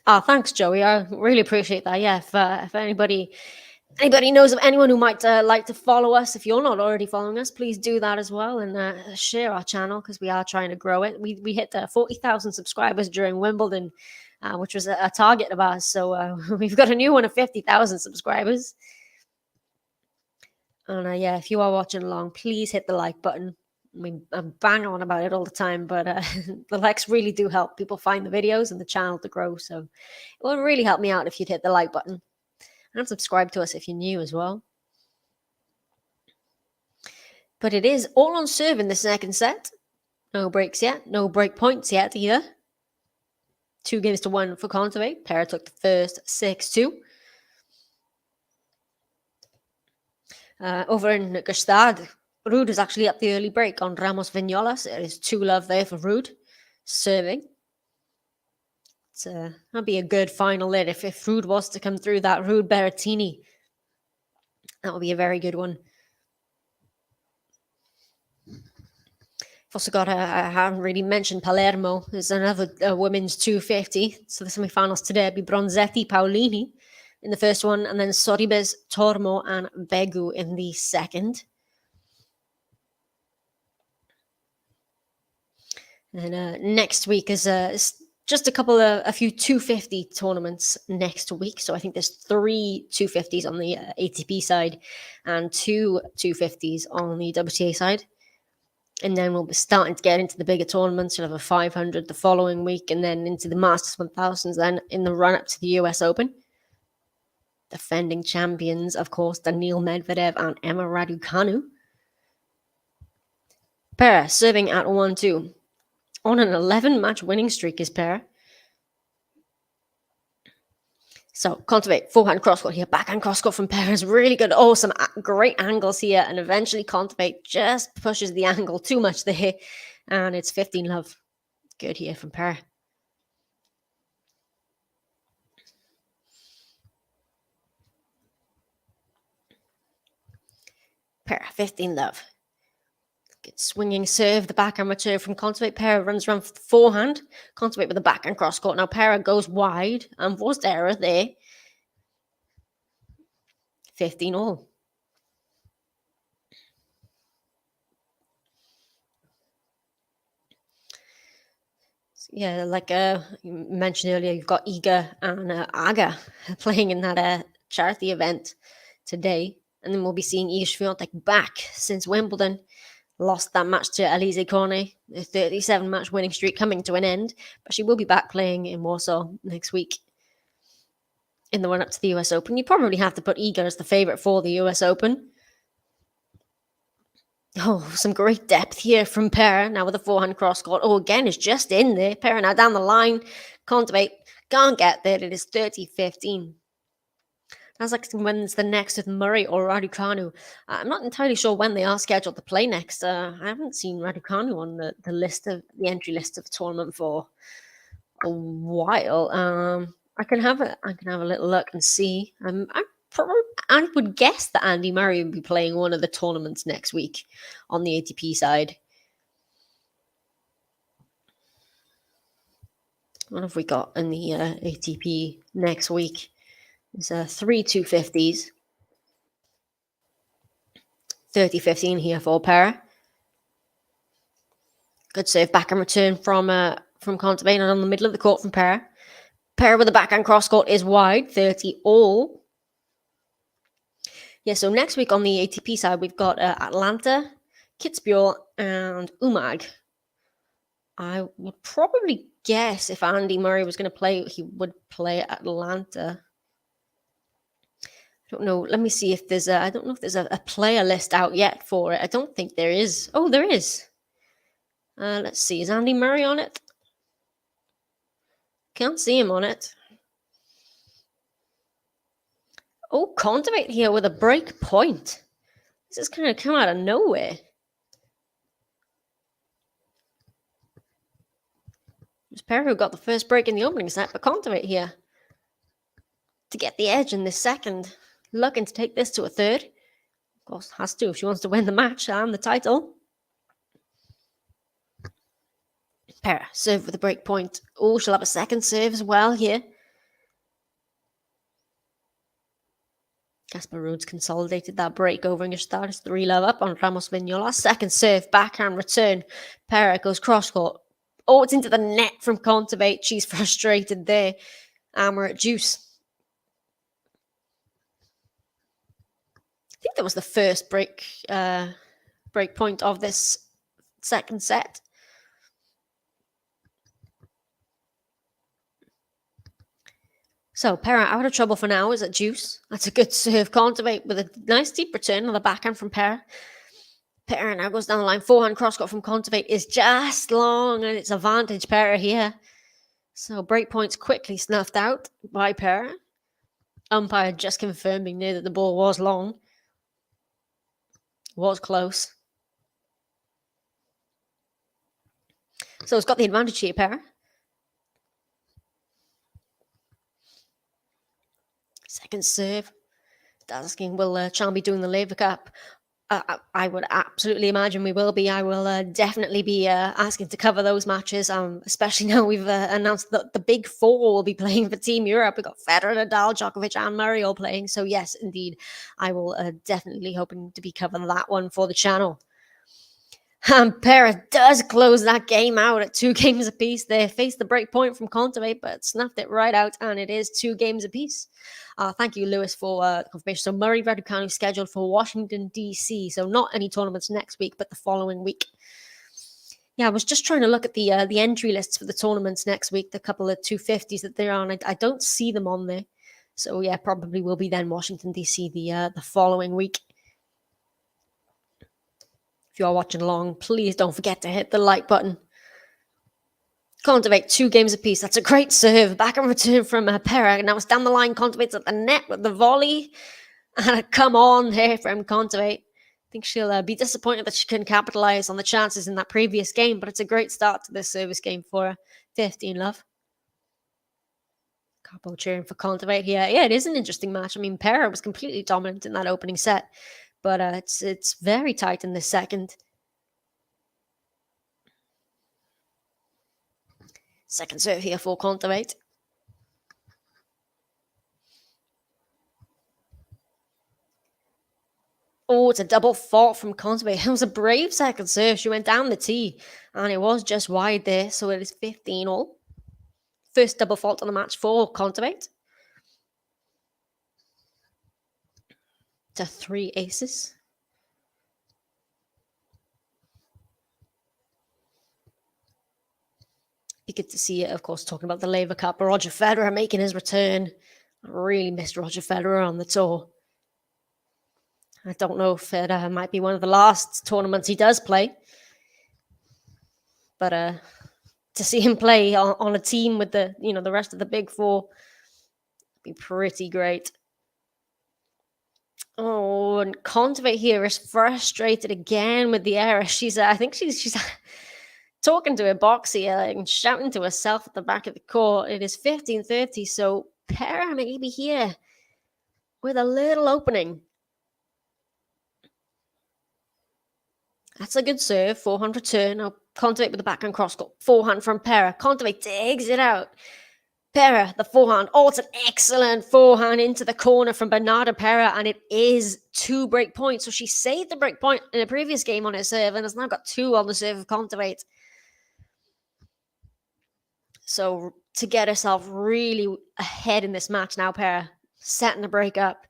Thanks, Joey. I really appreciate that. Yeah, if anybody knows of anyone who might like to follow us, if you're not already following us, please do that as well and share our channel because we are trying to grow it. We hit 40,000 subscribers during Wimbledon, which was a target of ours. So we've got a new one of 50,000 subscribers. And if you are watching along, please hit the like button. I mean, I'm banging on about it all the time, but the likes really do help people find the videos and the channel to grow. So it would really help me out if you'd hit the like button. And subscribe to us if you're new as well. But it is all on serve in the second set. No breaks yet. No break points yet either. 2-1 for KONTAVEIT. Pera took the first 6-2. Over in Gstaad, Ruud is actually up the early break on Ramos Vignolas. It is 2 love there for Ruud. Serving. That'll be a good final there. If Ruud was to come through that Ruud Berrettini, that would be a very good one. I've also got, I haven't really mentioned Palermo. There's another women's 250. So the semi-finals today will be Bronzetti Paolini in the first one, and then Sorribes, Tormo, and Begu in the second. And next week is just a few 250 tournaments next week. So I think there's 3 250s on the ATP side and 2 250s on the WTA side. And then we'll be starting to get into the bigger tournaments. You'll have a 500 the following week, and then into the Masters 1000s then in the run-up to the US Open. Defending champions, of course, Daniil Medvedev and Emma Raducanu. Pera serving at 1-2. On an 11-match winning streak is Pera. So, KONTAVEIT, forehand cross-court here. Backhand cross-court from Pera is really good. Oh, some great angles here. And eventually KONTAVEIT just pushes the angle too much there. And it's 15-love. Good here from Pera. Pera, 15-love. Good swinging serve. The backhand return from KONTAVEIT. Pera runs around for the forehand. KONTAVEIT with the backhand cross-court. Now Pera goes wide and forced error there. 15-all. Yeah, like you mentioned earlier, you've got Iga and Aga playing in that charity event today. And then we'll be seeing Iga Swiatek back since Wimbledon. Lost that match to Alizé Cornet. The 37-match winning streak coming to an end. But she will be back playing in Warsaw next week in the run-up to the US Open. You probably have to put Iga as the favourite for the US Open. Oh, some great depth here from Pera. Now with a forehand cross-court. Oh, again, it's just in there. Pera now down the line. KONTAVEIT can't get there. It is 30-15. That's like when it's the next with Murray or Raducanu. I'm not entirely sure when they are scheduled to play next. I haven't seen Raducanu on the list of the entry list of the tournament for a while. I can have a little look and see. I would guess that Andy Murray would be playing one of the tournaments next week on the ATP side. What have we got in the ATP next week? There's 3 250s. 30-15 here for Pera. Good serve back and return from KONTAVEIT and on the middle of the court from Pera. Pera with the backhand cross court is wide. 30-all. Yeah, so next week on the ATP side, we've got Atlanta, Kitzbühel, and Umag. I would probably guess if Andy Murray was going to play, he would play Atlanta. I don't know. Let me see if there's I don't know if there's a player list out yet for it. I don't think there is. Oh, there is. Let's see. Is Andy Murray on it? Can't see him on it. Oh, KONTAVEIT here with a break point. This is kind of come out of nowhere. It was Pera who got the first break in the opening set, but KONTAVEIT here to get the edge in this second. Looking to take this to a third. Of course, has to if she wants to win the match and the title. Pera, serve with a break point. Oh, she'll have a second serve as well here. Casper Ruud's consolidated that break over English Stars. 3-love up on Ramos Vignola. Second serve, backhand return. Pera goes cross-court. Oh, it's into the net from KONTAVEIT. She's frustrated there. And we're at juice. I think that was the first break point of this second set. So Pera out of trouble for now is at juice. That's a good serve. KONTAVEIT with a nice deep return on the backhand from Pera. Pera now goes down the line. Forehand cross-court from KONTAVEIT is just long and it's advantage Pera here. So break points quickly snuffed out by Pera. Umpire just confirming there that the ball was long. Was close. So it's got the advantage here, Pera. Second serve. Asking, will Chan be doing the Laver Cup? I would absolutely imagine we will be. I will definitely be asking to cover those matches, especially now we've announced that the big four will be playing for Team Europe. We've got Federer, Nadal, Djokovic and Murray all playing. So yes, indeed, I will definitely hoping to be covering that one for the channel. And Pera does close that game out at 2 games apiece. They faced the break point from KONTAVEIT, but snuffed it right out, and it is 2 games apiece. Thank you, Lewis, for the confirmation. So Murray Raducanu scheduled for Washington, D.C. So not any tournaments next week, but the following week. Yeah, I was just trying to look at the entry lists for the tournaments next week, the couple of 250s that they're on. I don't see them on there. So yeah, probably will be then Washington, D.C. the following week. If you are watching along, please don't forget to hit the like button. KONTAVEIT, 2 games apiece. That's a great serve. Back and return from Pera. Now it's down the line. KONTAVEIT's at the net with the volley. And a come on here from KONTAVEIT. I think she'll be disappointed that she couldn't capitalize on the chances in that previous game, but it's a great start to this service game for her. 15 love. Couple cheering for KONTAVEIT here. Yeah, it is an interesting match. I mean, Pera was completely dominant in that opening set, but it's very tight in the second. Second serve here for KONTAVEIT. Oh, it's a double fault from KONTAVEIT. It was a brave second serve. She went down the tee, and it was just wide there, so it is 15 all. First double fault on the match for KONTAVEIT. To 3 aces. Be good to see it, of course, talking about the Laver Cup. Roger Federer making his return. I really missed Roger Federer on the tour. I don't know if it might be one of the last tournaments he does play. But to see him play on a team with the rest of the big four be pretty great. Oh, and KONTAVEIT here is frustrated again with the error. I think she's talking to her box here and shouting to herself at the back of the court. It is 15-30, so Pera maybe here with a little opening. That's a good serve. Forehand return. Now KONTAVEIT with the backhand cross court. Forehand from Pera. KONTAVEIT digs it out. Pera, the forehand. Oh, it's an excellent forehand into the corner from Bernarda Pera, and it is 2 break points. So she saved the break point in a previous game on her serve and has now got 2 on the serve of KONTAVEIT. So to get herself really ahead in this match now, Pera setting the break up.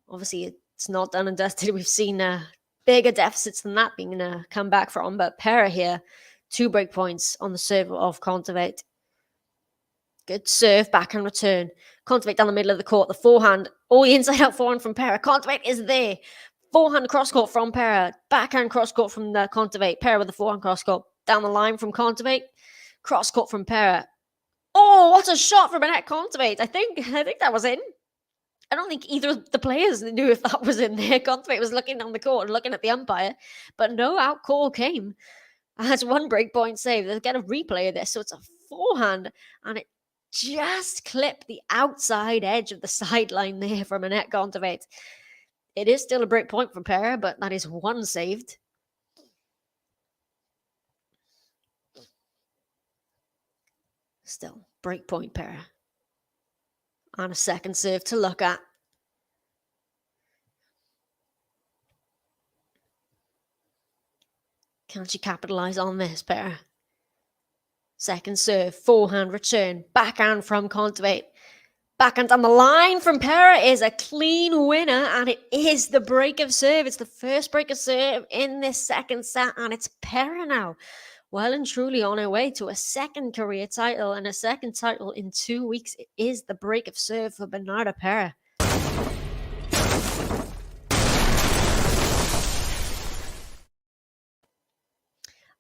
Obviously, it's not done and dusted. We've seen bigger deficits than that being come back from, but Pera here, 2 break points on the serve of KONTAVEIT. Good serve, backhand return. KONTAVEIT down the middle of the court. The forehand. Oh, the inside-out forehand from Pera. KONTAVEIT is there. Forehand cross-court from Pera. Backhand cross-court from the KONTAVEIT. Pera with the forehand cross-court. Down the line from KONTAVEIT. Cross-court from Pera. Oh, what a shot from Anett KONTAVEIT. I think that was in. I don't think either of the players knew if that was in there. KONTAVEIT was looking on the court and looking at the umpire, but no out call came. That's 1 break point save. They'll get a replay of this. So it's a forehand, and it just clipped the outside edge of the sideline there from Anett KONTAVEIT. It is still a break point from Pera, but that is 1 saved. Still, break point Pera. And a second serve to look at. Can she capitalise on this, Pera? Second serve, forehand return, backhand from KONTAVEIT. Backhand on the line from Pera is a clean winner, and it is the break of serve. It's the first break of serve in this second set, and it's Pera now. Well and truly on her way to a second career title and a second title in 2 weeks. It is the break of serve for Bernarda Pera.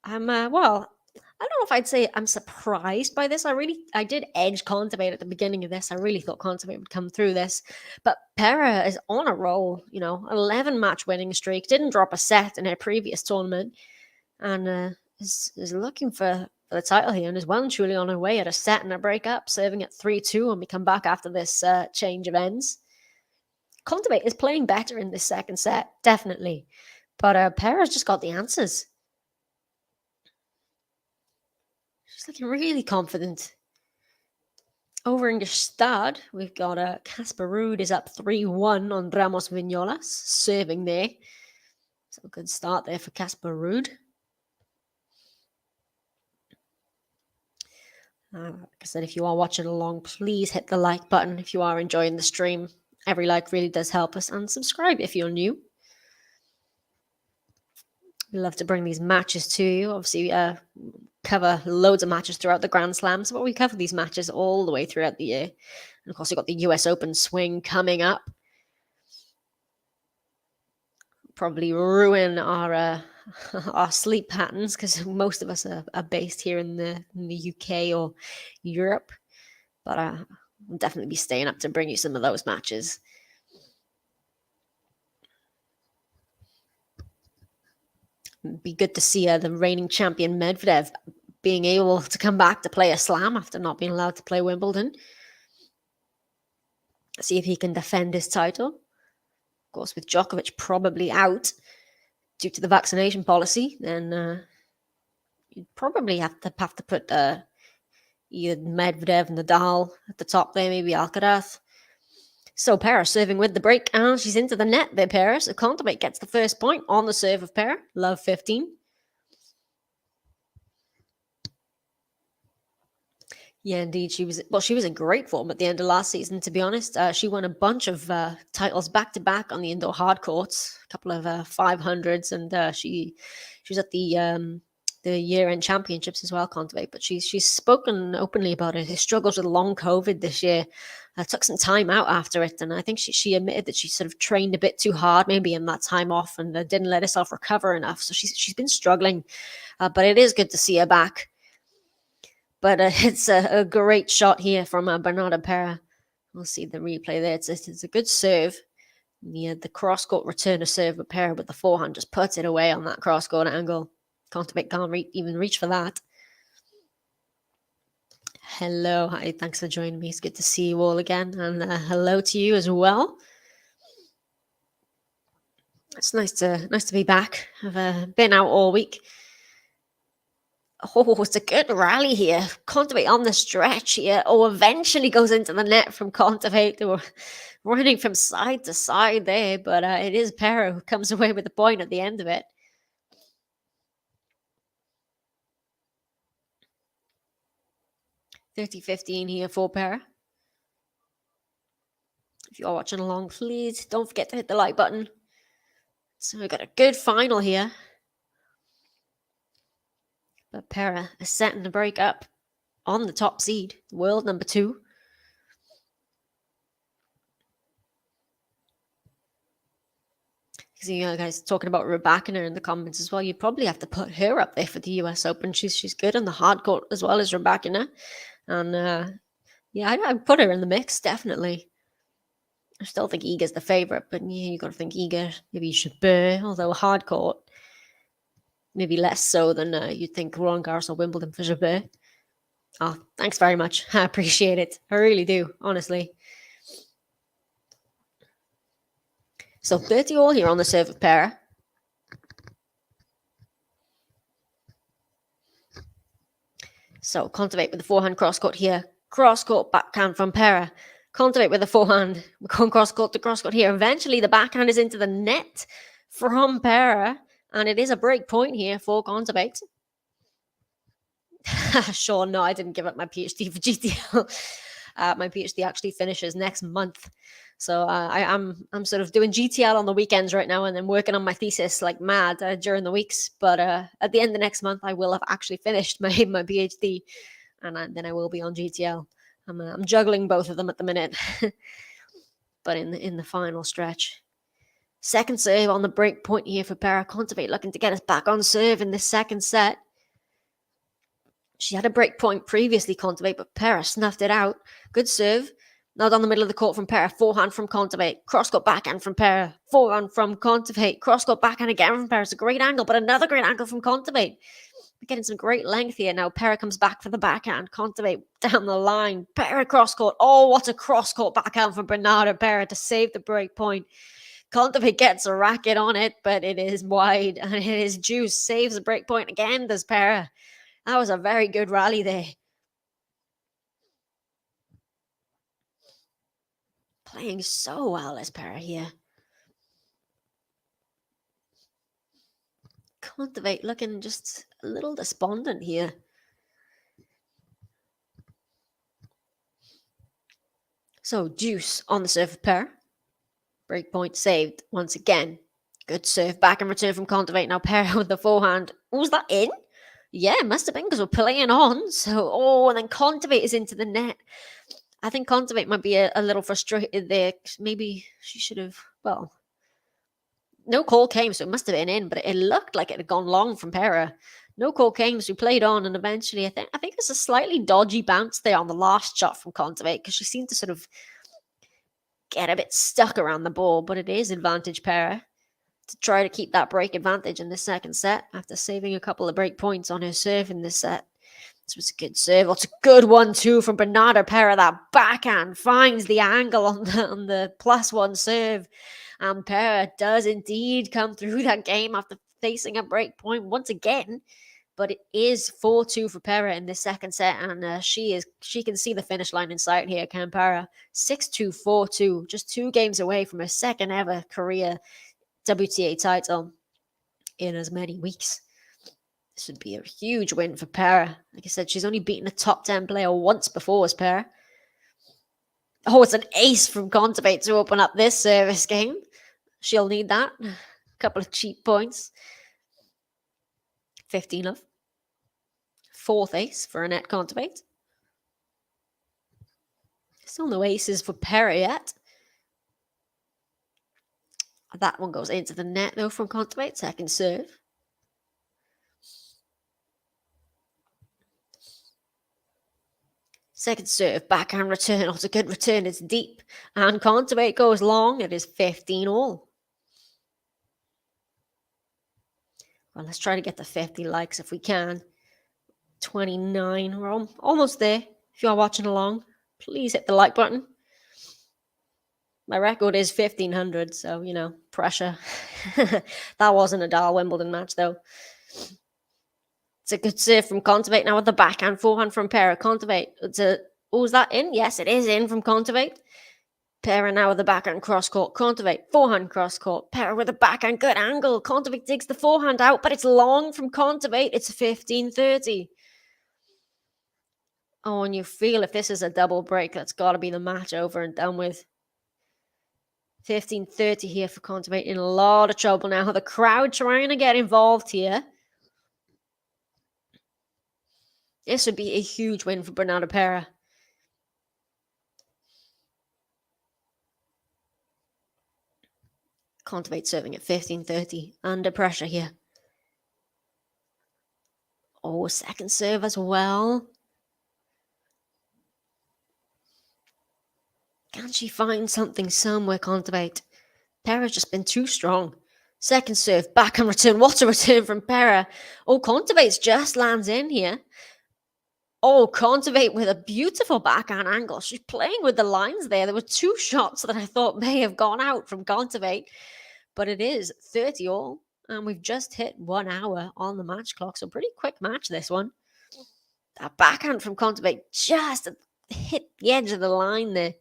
Well, I don't know if I'd say I'm surprised by this. I did edge KONTAVEIT at the beginning of this. I really thought KONTAVEIT would come through this. But Pera is on a roll, 11 match winning streak. Didn't drop a set in her previous tournament. And is looking for the title here and is well and truly on her way at a set and a breakup, serving at 3-2 when we come back after this change of ends. KONTAVEIT is playing better in this second set, definitely. But Pera's just got the answers. She's looking really confident. Over in Gestad, we've got Casper Ruud is up 3-1 on Ramos Vignolas, serving there. So a good start there for Casper Ruud. Like I said, if you are watching along, please hit the like button if you are enjoying the stream. Every like really does help us. And subscribe if you're new. We love to bring these matches to you. Obviously, cover loads of matches throughout the Grand Slams, but we cover these matches all the way throughout the year. And of course, we've got the US Open swing coming up. Probably ruin our our sleep patterns because most of us are based here in the UK or Europe. But I'll definitely be staying up to bring you some of those matches. It'd be good to see the reigning champion Medvedev being able to come back to play a slam after not being allowed to play Wimbledon. See if he can defend his title. Of course, with Djokovic probably out due to the vaccination policy, then you'd probably have to put either Medvedev and Nadal at the top there, maybe Alcaraz. So Pera serving with the break, and she's into the net there, Pera. So KONTAVEIT gets the first point on the serve of Pera. Love 15. Yeah, indeed. She was in great form at the end of last season, to be honest. She won a bunch of titles back-to-back on the indoor hard courts, a couple of 500s, and she was at the year-end championships as well, KONTAVEIT. But she's spoken openly about her struggles with long COVID this year. Took some time out after it, and I think she admitted that she sort of trained a bit too hard maybe in that time off and didn't let herself recover enough. So she's been struggling, but it is good to see her back. But it's a great shot here from Bernarda Pera. We'll see the replay there. It's a good serve. The cross-court return of serve, but Pera with the forehand just puts it away on that cross-court angle. KONTAVEIT can't even reach for that. Hello, hi, thanks for joining me. It's good to see you all again, and hello to you as well. It's nice to be back. I've been out all week. Oh, it's a good rally here. KONTAVEIT on the stretch here. Oh, eventually goes into the net from KONTAVEIT. They were running from side to side there, but it is Pera who comes away with the point at the end of it. $30-15 here for Pera. If you're watching along, please don't forget to hit the like button. So we've got a good final here. But Pera is setting the break up on the top seed, world number 2. See you guys talking about Rybakina in the comments as well. You probably have to put her up there for the US Open. She's good on the hard court as well as Rybakina. And yeah, I'd put her in the mix, definitely. I still think Iga's the favourite, but yeah, you got to think Iga, maybe Jabeur, although hard court, maybe less so than you'd think Roland Garros or Wimbledon for Jabeur. Oh, thanks very much. I appreciate it. I really do, honestly. So 30-all here on the serve of Pera. So KONTAVEIT with the forehand cross-court here. Cross-court backhand from Pera. KONTAVEIT with the forehand. We're going cross-court to cross-court here. Eventually the backhand is into the net from Pera. And it is a break point here for KONTAVEIT. Sure, no, I didn't give up my PhD for GTL. My PhD actually finishes next month. So I'm sort of doing GTL on the weekends right now and then working on my thesis like mad during the weeks. But at the end of next month, I will have actually finished my PhD. And then I will be on GTL. I'm juggling both of them at the minute. But in the final stretch. Second serve on the break point here for Pera. KONTAVEIT looking to get us back on serve in this second set. She had a break point previously, KONTAVEIT, but Pera snuffed it out. Good serve. Now down the middle of the court from Pera. Forehand from KONTAVEIT. Cross-court backhand from Pera. Forehand from KONTAVEIT. Cross-court backhand again from Pera. It's a great angle, but another great angle from KONTAVEIT. We're getting some great length here. Now Pera comes back for the backhand. KONTAVEIT down the line. Pera cross-court. Oh, what a cross-court backhand from Bernarda Pera to save the break point. KONTAVEIT gets a racket on it, but it is wide and it is juice. Saves the break point again, does Pera. That was a very good rally there. Playing so well as Pera here. KONTAVEIT looking just a little despondent here. So deuce on the serve of Pera. Breakpoint saved once again. Good serve back and return from KONTAVEIT. Now Pera with the forehand. Oh, was that in? Yeah, it must have been because we're playing on. So, and then KONTAVEIT is into the net. I think KONTAVEIT might be a little frustrated there. Maybe she should have, well, no call came, so it must have been in, but it looked like it had gone long from Pera. No call came, so we played on, and eventually I think there's a slightly dodgy bounce there on the last shot from KONTAVEIT because she seemed to sort of get a bit stuck around the ball, but it is advantage Pera to try to keep that break advantage in the second set after saving a couple of break points on her serve in this set. This was a good serve. It's a good one too from Bernarda. Pera. That backhand finds the angle on the +1 serve. And Pera does indeed come through that game after facing a break point once again. But it is 4-2 for Pera in this second set, and she can see the finish line in sight here, can Pera. 6-2, 4-2, just 2 games away from her second ever career WTA title in as many weeks. This would be a huge win for Pera. Like I said, she's only beaten a top 10 player once before as Pera. Oh, it's an ace from KONTAVEIT to open up this service game. She'll need that. A couple of cheap points. 15 love. 4th ace for Anett KONTAVEIT. Still no aces for Pera yet. That one goes into the net though from KONTAVEIT. Second serve. Second serve, backhand return. Oh, it's a good return. It's deep. And KONTAVEIT goes long. It is 15 all. Well, let's try to get to 50 likes if we can. 29. We're almost there. If you are watching along, please hit the like button. My record is 1,500, so, pressure. That wasn't a Nadal Wimbledon match, though. It's a good serve from KONTAVEIT now with the backhand, forehand from Pera. KONTAVEIT, is that in? Yes, it is in from KONTAVEIT. Pera now with the backhand cross court. KONTAVEIT, forehand cross court. Pera with the backhand, good angle. KONTAVEIT digs the forehand out, but it's long from KONTAVEIT. It's 15-30. Oh, and you feel if this is a double break, that's got to be the match over and done with. 15-30 here for KONTAVEIT. In a lot of trouble now. The crowd trying to get involved here. This would be a huge win for Bernarda Pera. KONTAVEIT serving at 15-30. Under pressure here. Oh, second serve as well. Can she find something somewhere, KONTAVEIT? Pera's just been too strong. Second serve, backhand return. What a return from Pera. Oh, KONTAVEIT just lands in here. Oh, KONTAVEIT with a beautiful backhand angle. She's playing with the lines there. There were 2 shots that I thought may have gone out from KONTAVEIT, but it is 30 all, and we've just hit 1 hour on the match clock, so pretty quick match, this one. That backhand from KONTAVEIT just hit the edge of the line there.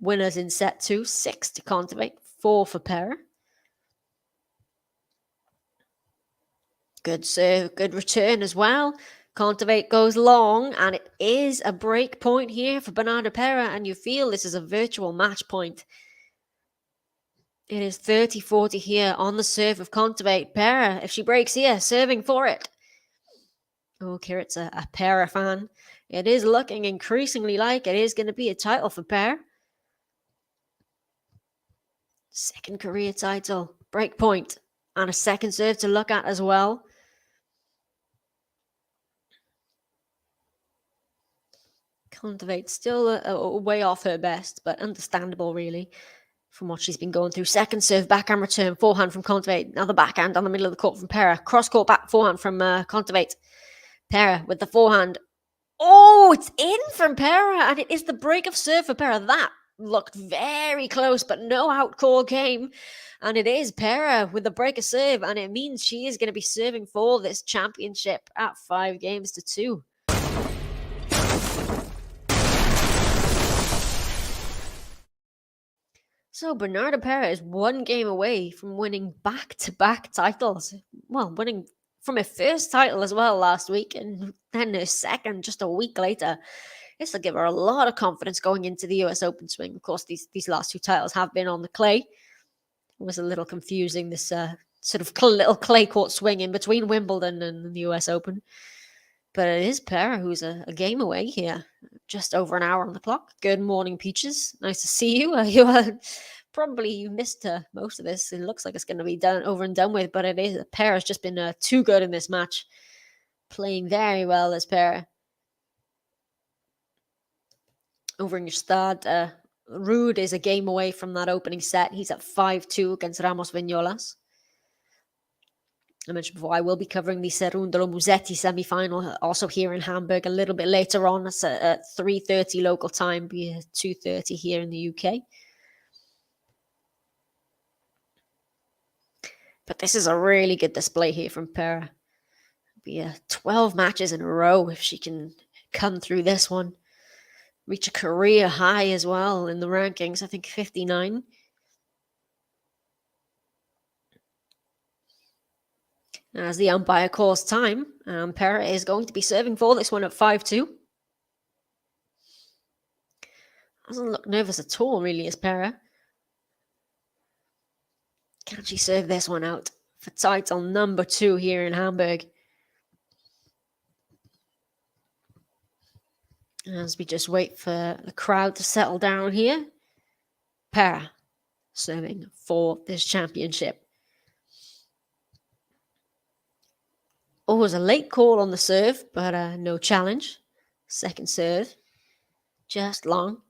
Winners in set 2, 6 to KONTAVEIT, 4 for Pera. Good serve, good return as well. KONTAVEIT goes long, and it is a break point here for Bernarda Pera, and you feel this is a virtual match point. It is 30-40 here on the serve of KONTAVEIT. Pera, if she breaks here, serving for it. Oh, Kirit's a Pera fan. It is looking increasingly like it is going to be a title for Pera. Second career title, break point, and a second serve to look at as well. KONTAVEIT still a way off her best, but understandable really from what she's been going through. Second serve, backhand return, forehand from KONTAVEIT. Now the backhand on the middle of the court from Pera. Cross court back, forehand from KONTAVEIT. Pera with the forehand. Oh, it's in from Pera, and it is the break of serve for Pera. That looked very close, but no out call came. And it is Pera with the break of serve, and it means she is going to be serving for this championship at 5-2. So Bernarda Pera is 1 game away from winning back-to-back titles. Well, winning from her first title as well last week, and then her second just a week later. This will give her a lot of confidence going into the US Open swing. Of course, these last 2 titles have been on the clay. It was a little confusing, this sort of little clay court swing in between Wimbledon and the US Open. But it is Pera who's a game away here. Just over an hour on the clock. Good morning, Peaches. Nice to see you. You missed most of this. It looks like it's going to be done over and done with, but it is. Pera's just been too good in this match. Playing very well as Pera. Over in Gstaad, Ruud is a game away from that opening set. He's at 5-2 against Ramos Vignolas. I mentioned before, I will be covering the Cerundolo Musetti semi-final also here in Hamburg a little bit later on. It's at 3:30 local time, be 2:30 here in the UK. But this is a really good display here from Pera. Be 12 matches in a row if she can come through this one. Reach a career high as well in the rankings, I think 59. As the umpire calls time, Pera is going to be serving for this one at 5-2. Doesn't look nervous at all, really, is Pera. Can she serve this one out for title number 2 here in Hamburg? As we just wait for the crowd to settle down here, Pera serving for this championship. Oh, it was a late call on the serve, but no challenge. Second serve, just long.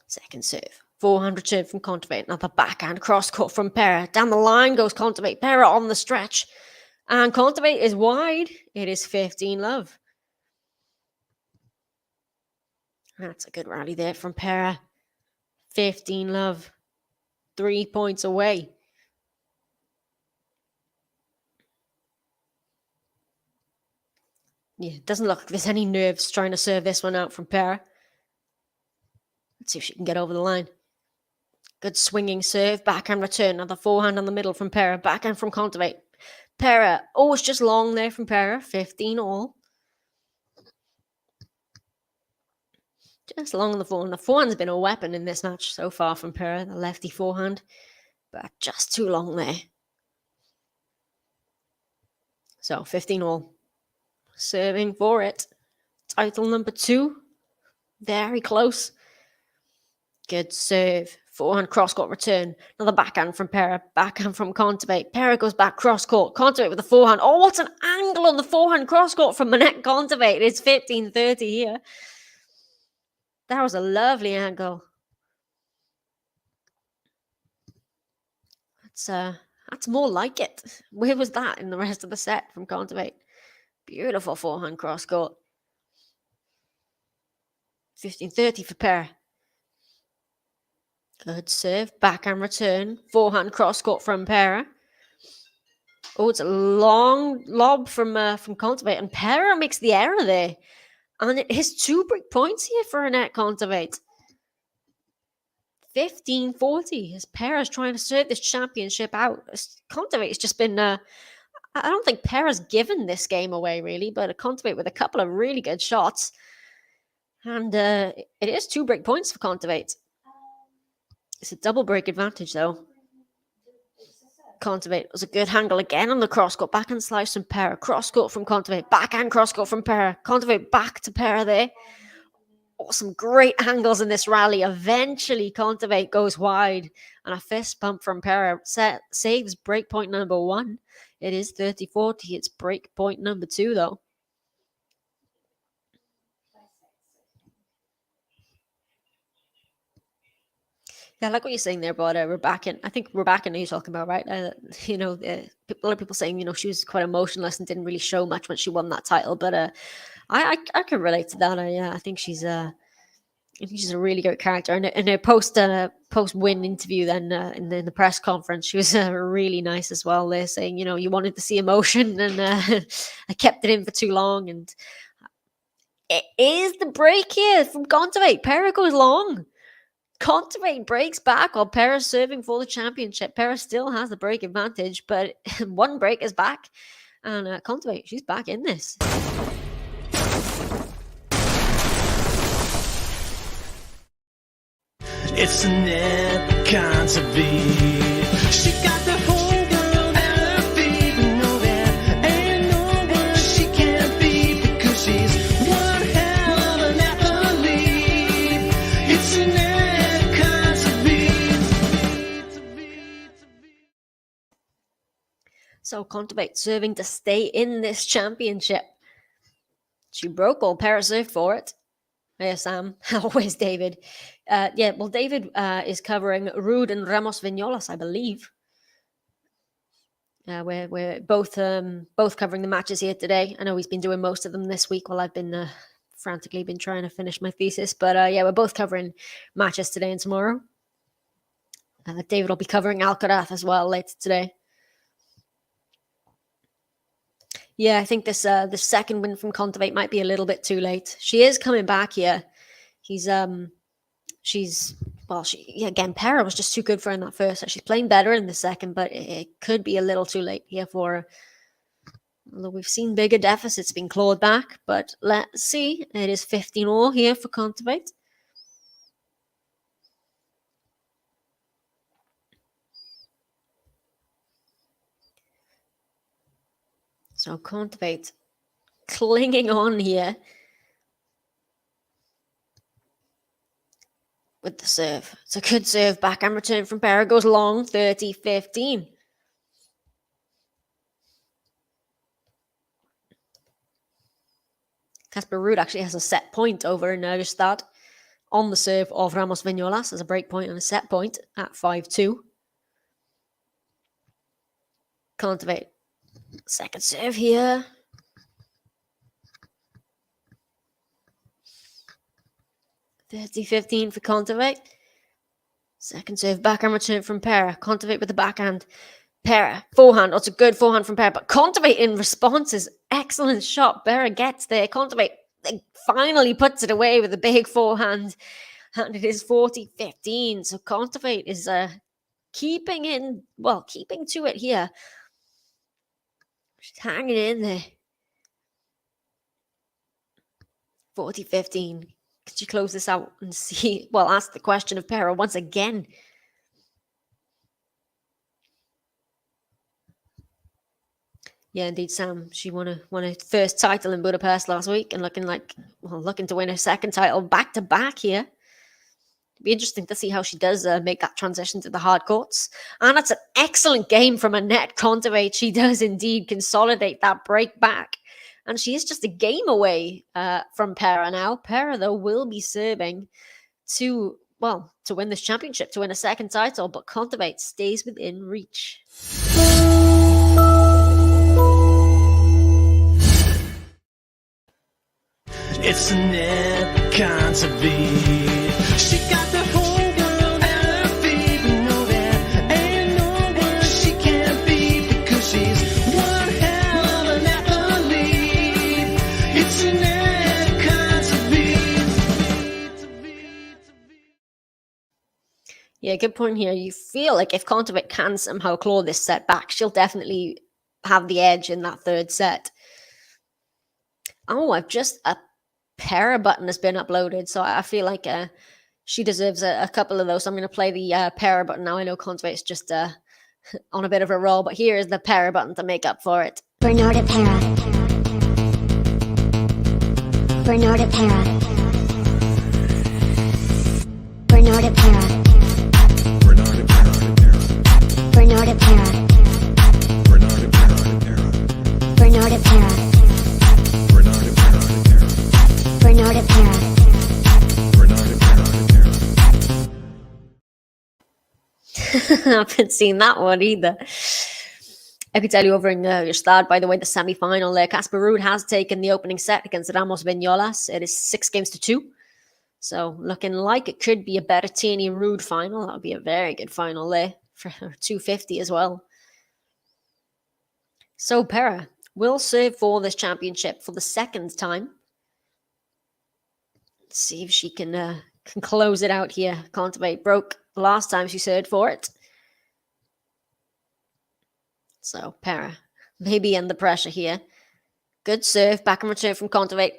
Second serve, 400 serve from KONTAVEIT. Another backhand cross court from Pera. Down the line goes KONTAVEIT. Pera on the stretch. And KONTAVEIT is wide. It is 15-love. That's a good rally there from Pera. 15-love. 3 points away. Yeah, it doesn't look like there's any nerves trying to serve this one out from Pera. Let's see if she can get over the line. Good swinging serve. Backhand return. Another forehand on the middle from Pera. Backhand from KONTAVEIT. Pera. Oh, it's just long there from Pera. 15 all. Just long on the forehand. The forehand's been a weapon in this match so far from Pera. The lefty forehand. But just too long there. So, 15 all. Serving for it. Title number 2. Very close. Good serve. Forehand cross-court return. Another backhand from Pera. Backhand from KONTAVEIT. Pera goes back cross-court. KONTAVEIT with the forehand. Oh, what an angle on the forehand cross-court from Anett KONTAVEIT. It's 15-30 here. That was a lovely angle. That's more like it. Where was that in the rest of the set from KONTAVEIT? Beautiful forehand cross-court. 15-30 for Pera. Good serve, backhand return, forehand cross-court from Pera. Oh, it's a long lob from KONTAVEIT, and Pera makes the error there. And it is 2 break points here for Anett KONTAVEIT. 15-40 as Pera's trying to serve this championship out. KONTAVEIT's just been... I don't think Pera's given this game away, really, but KONTAVEIT with a couple of really good shots. And it is 2 break points for KONTAVEIT. It's a double break advantage, though. KONTAVEIT was a good handle again on the cross-court. Backhand slice from Pera. Cross-court from KONTAVEIT. Backhand cross-court from Pera. KONTAVEIT back to Pera there. Oh, some great angles in this rally. Eventually, KONTAVEIT goes wide. And a fist pump from Pera saves break point number 1. It is 30-40. It's break point number 2, though. Yeah, I like what you're saying there about Rebecca. I think Rebecca you're talking about, right? A lot of people saying, she was quite emotionless and didn't really show much when she won that title. But I can relate to that. I think she's a really good character. And in her post win interview, then in the press conference, she was really nice as well. There saying, you wanted to see emotion, and I kept it in for too long. And it is the break here from KONTAVEIT. Pera goes long. KONTAVEIT breaks back while Pera's serving for the championship. Pera still has the break advantage, but 1 break is back. And KONTAVEIT, she's back in this. It's Anett, KONTAVEIT. She got the whole world at her feet. No, there ain't no one she can't beat because she's one hell of an athlete. It's Anett, KONTAVEIT. So KONTAVEIT serving to stay in this championship. She broke all Pera serve for it. Hey, Sam. Always David. David is covering Ruud and Ramos Vignolas, I believe. We're both covering the matches here today. I know he's been doing most of them this week while I've been frantically been trying to finish my thesis. But we're both covering matches today and tomorrow. David will be covering Alcaraz as well later today. Yeah, I think this the second win from KONTAVEIT might be a little bit too late. She is coming back here. Pera was just too good for her in that first set. She's playing better in the second, but it could be a little too late here for her. Although we've seen bigger deficits being clawed back, but let's see. It is 15-all here for KONTAVEIT. So KONTAVEIT clinging on here with the serve. It's a good serve. Backhand return from Pera goes long, 30-15. Casper Ruud actually has a set point over Nergestad on the serve of Ramos Vignolas as a break point and a set point at 5-2. KONTAVEIT. Second serve here. $30-15 for KONTAVEIT. Second serve, backhand return from Pera. KONTAVEIT with the backhand. Pera, forehand. Oh, it's a good forehand from Pera, but KONTAVEIT in response is excellent shot. Pera gets there. KONTAVEIT finally puts it away with a big forehand, and it is 40-15. So KONTAVEIT is keeping to it here. She's hanging in there. 40-15. Could you close this out and ask the question of Pera once again? Yeah, indeed, Sam. She won a first title in Budapest last week and looking to win her second title back to back here. It'd be interesting to see how she does make that transition to the hard courts. And it's an excellent game from Anett KONTAVEIT. She does indeed consolidate that break back. And she is just a game away from Pera now. Pera, though, will be serving to win this championship, to win a second title. But KONTAVEIT stays within reach. It's Anett, KONTAVEIT. She got the whole world at her feet. No, there ain't no one she can't beat because she's one hell of an athlete. It's Anett, KONTAVEIT. Yeah, good point here. You feel like if KONTAVEIT can somehow claw this set back, she'll definitely have the edge in that third set. Oh, a Pera button has been uploaded, so I feel like she deserves a couple of those. So I'm going to play the Pera button now. I know KONTAVEIT's just on a bit of a roll, but here is the Pera button to make up for it. Bernarda Pera. Bernarda Pera. Bernarda Pera. Bernarda Pera. Bernarda Pera. Bernarda Pera. Bernarda Pera. Bernarda Pera. I haven't seen that one either. I could tell you over in your start, by the way, the semi-final there. Casper Ruud has taken the opening set against Ramos Vignolas. It is 6-2. So looking like it could be a better Berrettini Ruud final. That would be a very good final there for 250 as well. So Pera will serve for this championship for the second time. Let's see if she can close it out here. KONTAVEIT broke the last time she served for it. So Pera maybe under pressure here. Good serve, backhand return from KONTAVEIT.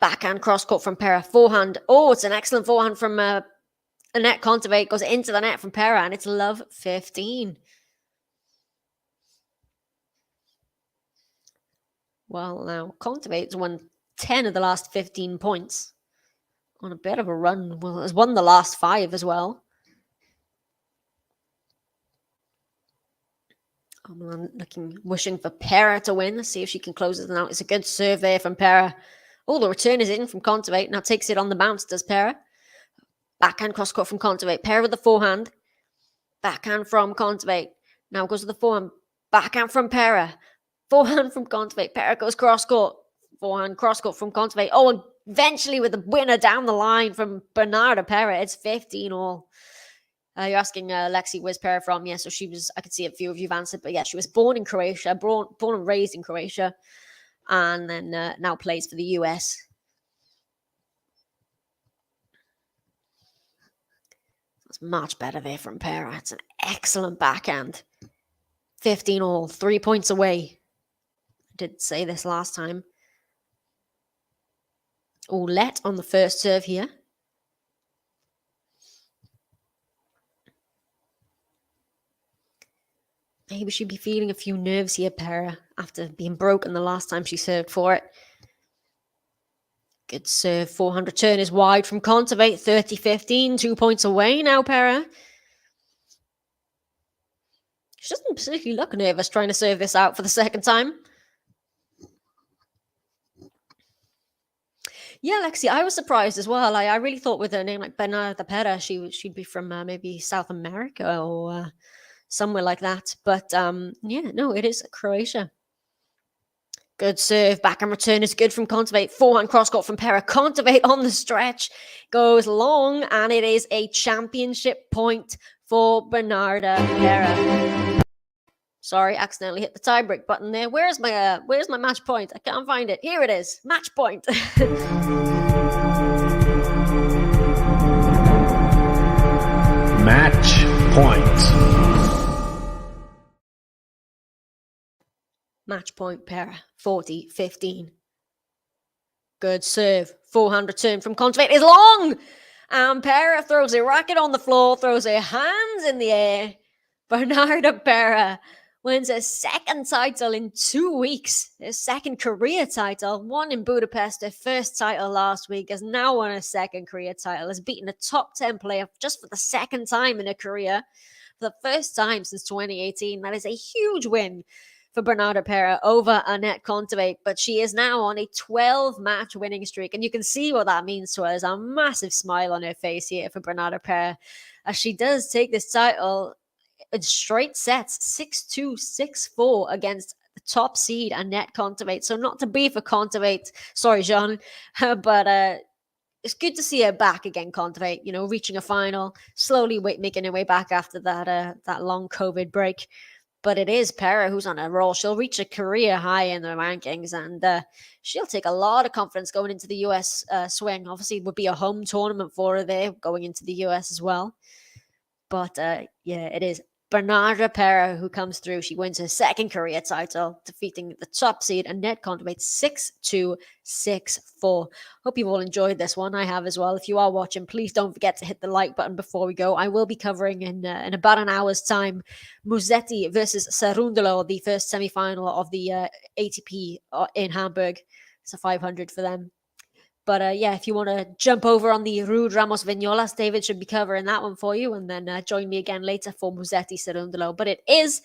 Backhand cross court from Pera. Forehand. Oh, it's an excellent forehand from Anett KONTAVEIT goes into the net from Pera, and it's love 15. Well, now KONTAVEIT's won 10 of the last 15 points on a bit of a run. Well, has won the last 5 as well. I'm wishing for Pera to win. Let's see if she can close it out. It's a good serve there from Pera. Oh, the return is in from KONTAVEIT. Now takes it on the bounce, does Pera. Backhand cross court from KONTAVEIT. Pera with the forehand. Backhand from KONTAVEIT. Now goes to the forehand. Backhand from Pera. Forehand from KONTAVEIT. Pera goes cross court. Forehand cross court from KONTAVEIT. Oh, and eventually with the winner down the line from Bernarda Pera. It's 15 all. You're asking Lexi, where's Pera from? Yeah, so she was, I could see a few of you've answered, but yeah, she was born in Croatia, born and raised in Croatia, and then now plays for the US. That's much better there from Pera. It's an excellent backhand. 15 all, 3 points away. I did say this last time. Let on the first serve here. Maybe she'd be feeling a few nerves here, Pera, after being broken the last time she served for it. Good serve. 400 turn is wide from KONTAVEIT. 30-15. 2 points away now, Pera. She doesn't particularly look nervous trying to serve this out for the second time. Yeah, Lexi, I was surprised as well. I really thought with a name like Bernarda Pera, she'd be from maybe South America or somewhere like that. But yeah, no, it is Croatia. Good serve. Backhand return is good from KONTAVEIT. Forehand cross court from Pera. KONTAVEIT on the stretch goes long, and it is a championship point for Bernarda Pera. Sorry, accidentally hit the tiebreak button there. Where's my match point? I can't find it. Here it is. Match point. Match point. Match point, Pera. 40-15. Good serve. Forehand return from KONTAVEIT is long. And Pera throws a racket on the floor, throws her hands in the air. Bernarda Pera wins a second title in 2 weeks. Her second career title. Won in Budapest. Her first title last week. Has now won a second career title. Has beaten a top 10 player just for the second time in her career. For the first time since 2018. That is a huge win for Bernarda Pera over Anett KONTAVEIT, but she is now on a 12-match winning streak, and you can see what that means to her. There's a massive smile on her face here for Bernarda Pera, as she does take this title in straight sets, 6-2, 6-4 against the top seed Anett KONTAVEIT. So not to be for KONTAVEIT, sorry, Jean, but it's good to see her back again, KONTAVEIT, you know, reaching a final, slowly making her way back after that long COVID break. But it is Pera who's on a roll. She'll reach a career high in the rankings, and she'll take a lot of confidence going into the US swing. Obviously, it would be a home tournament for her there, going into the US as well. But yeah, it is Bernarda Pera who comes through. She wins her second career title, defeating the top seed Anett KONTAVEIT 6-2, 6-4. Hope you've all enjoyed this one. I have as well. If you are watching, please don't forget to hit the like button before we go. I will be covering in about an hour's time Musetti versus Cerundolo, the first semi-final of the ATP in Hamburg. It's a 500 for them. But yeah, if you want to jump over on the Rude Ramos Vignolas, David should be covering that one for you. And then join me again later for Musetti Cerundolo. But it is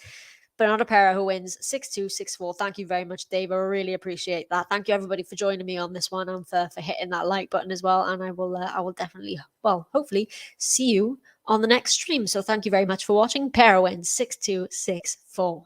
Bernarda Pera who wins 6-2, 6-4. Thank you very much, Dave. I really appreciate that. Thank you, everybody, for joining me on this one and for hitting that like button as well. And I will definitely, well, hopefully see you on the next stream. So thank you very much for watching. Pera wins 6-2, 6-4.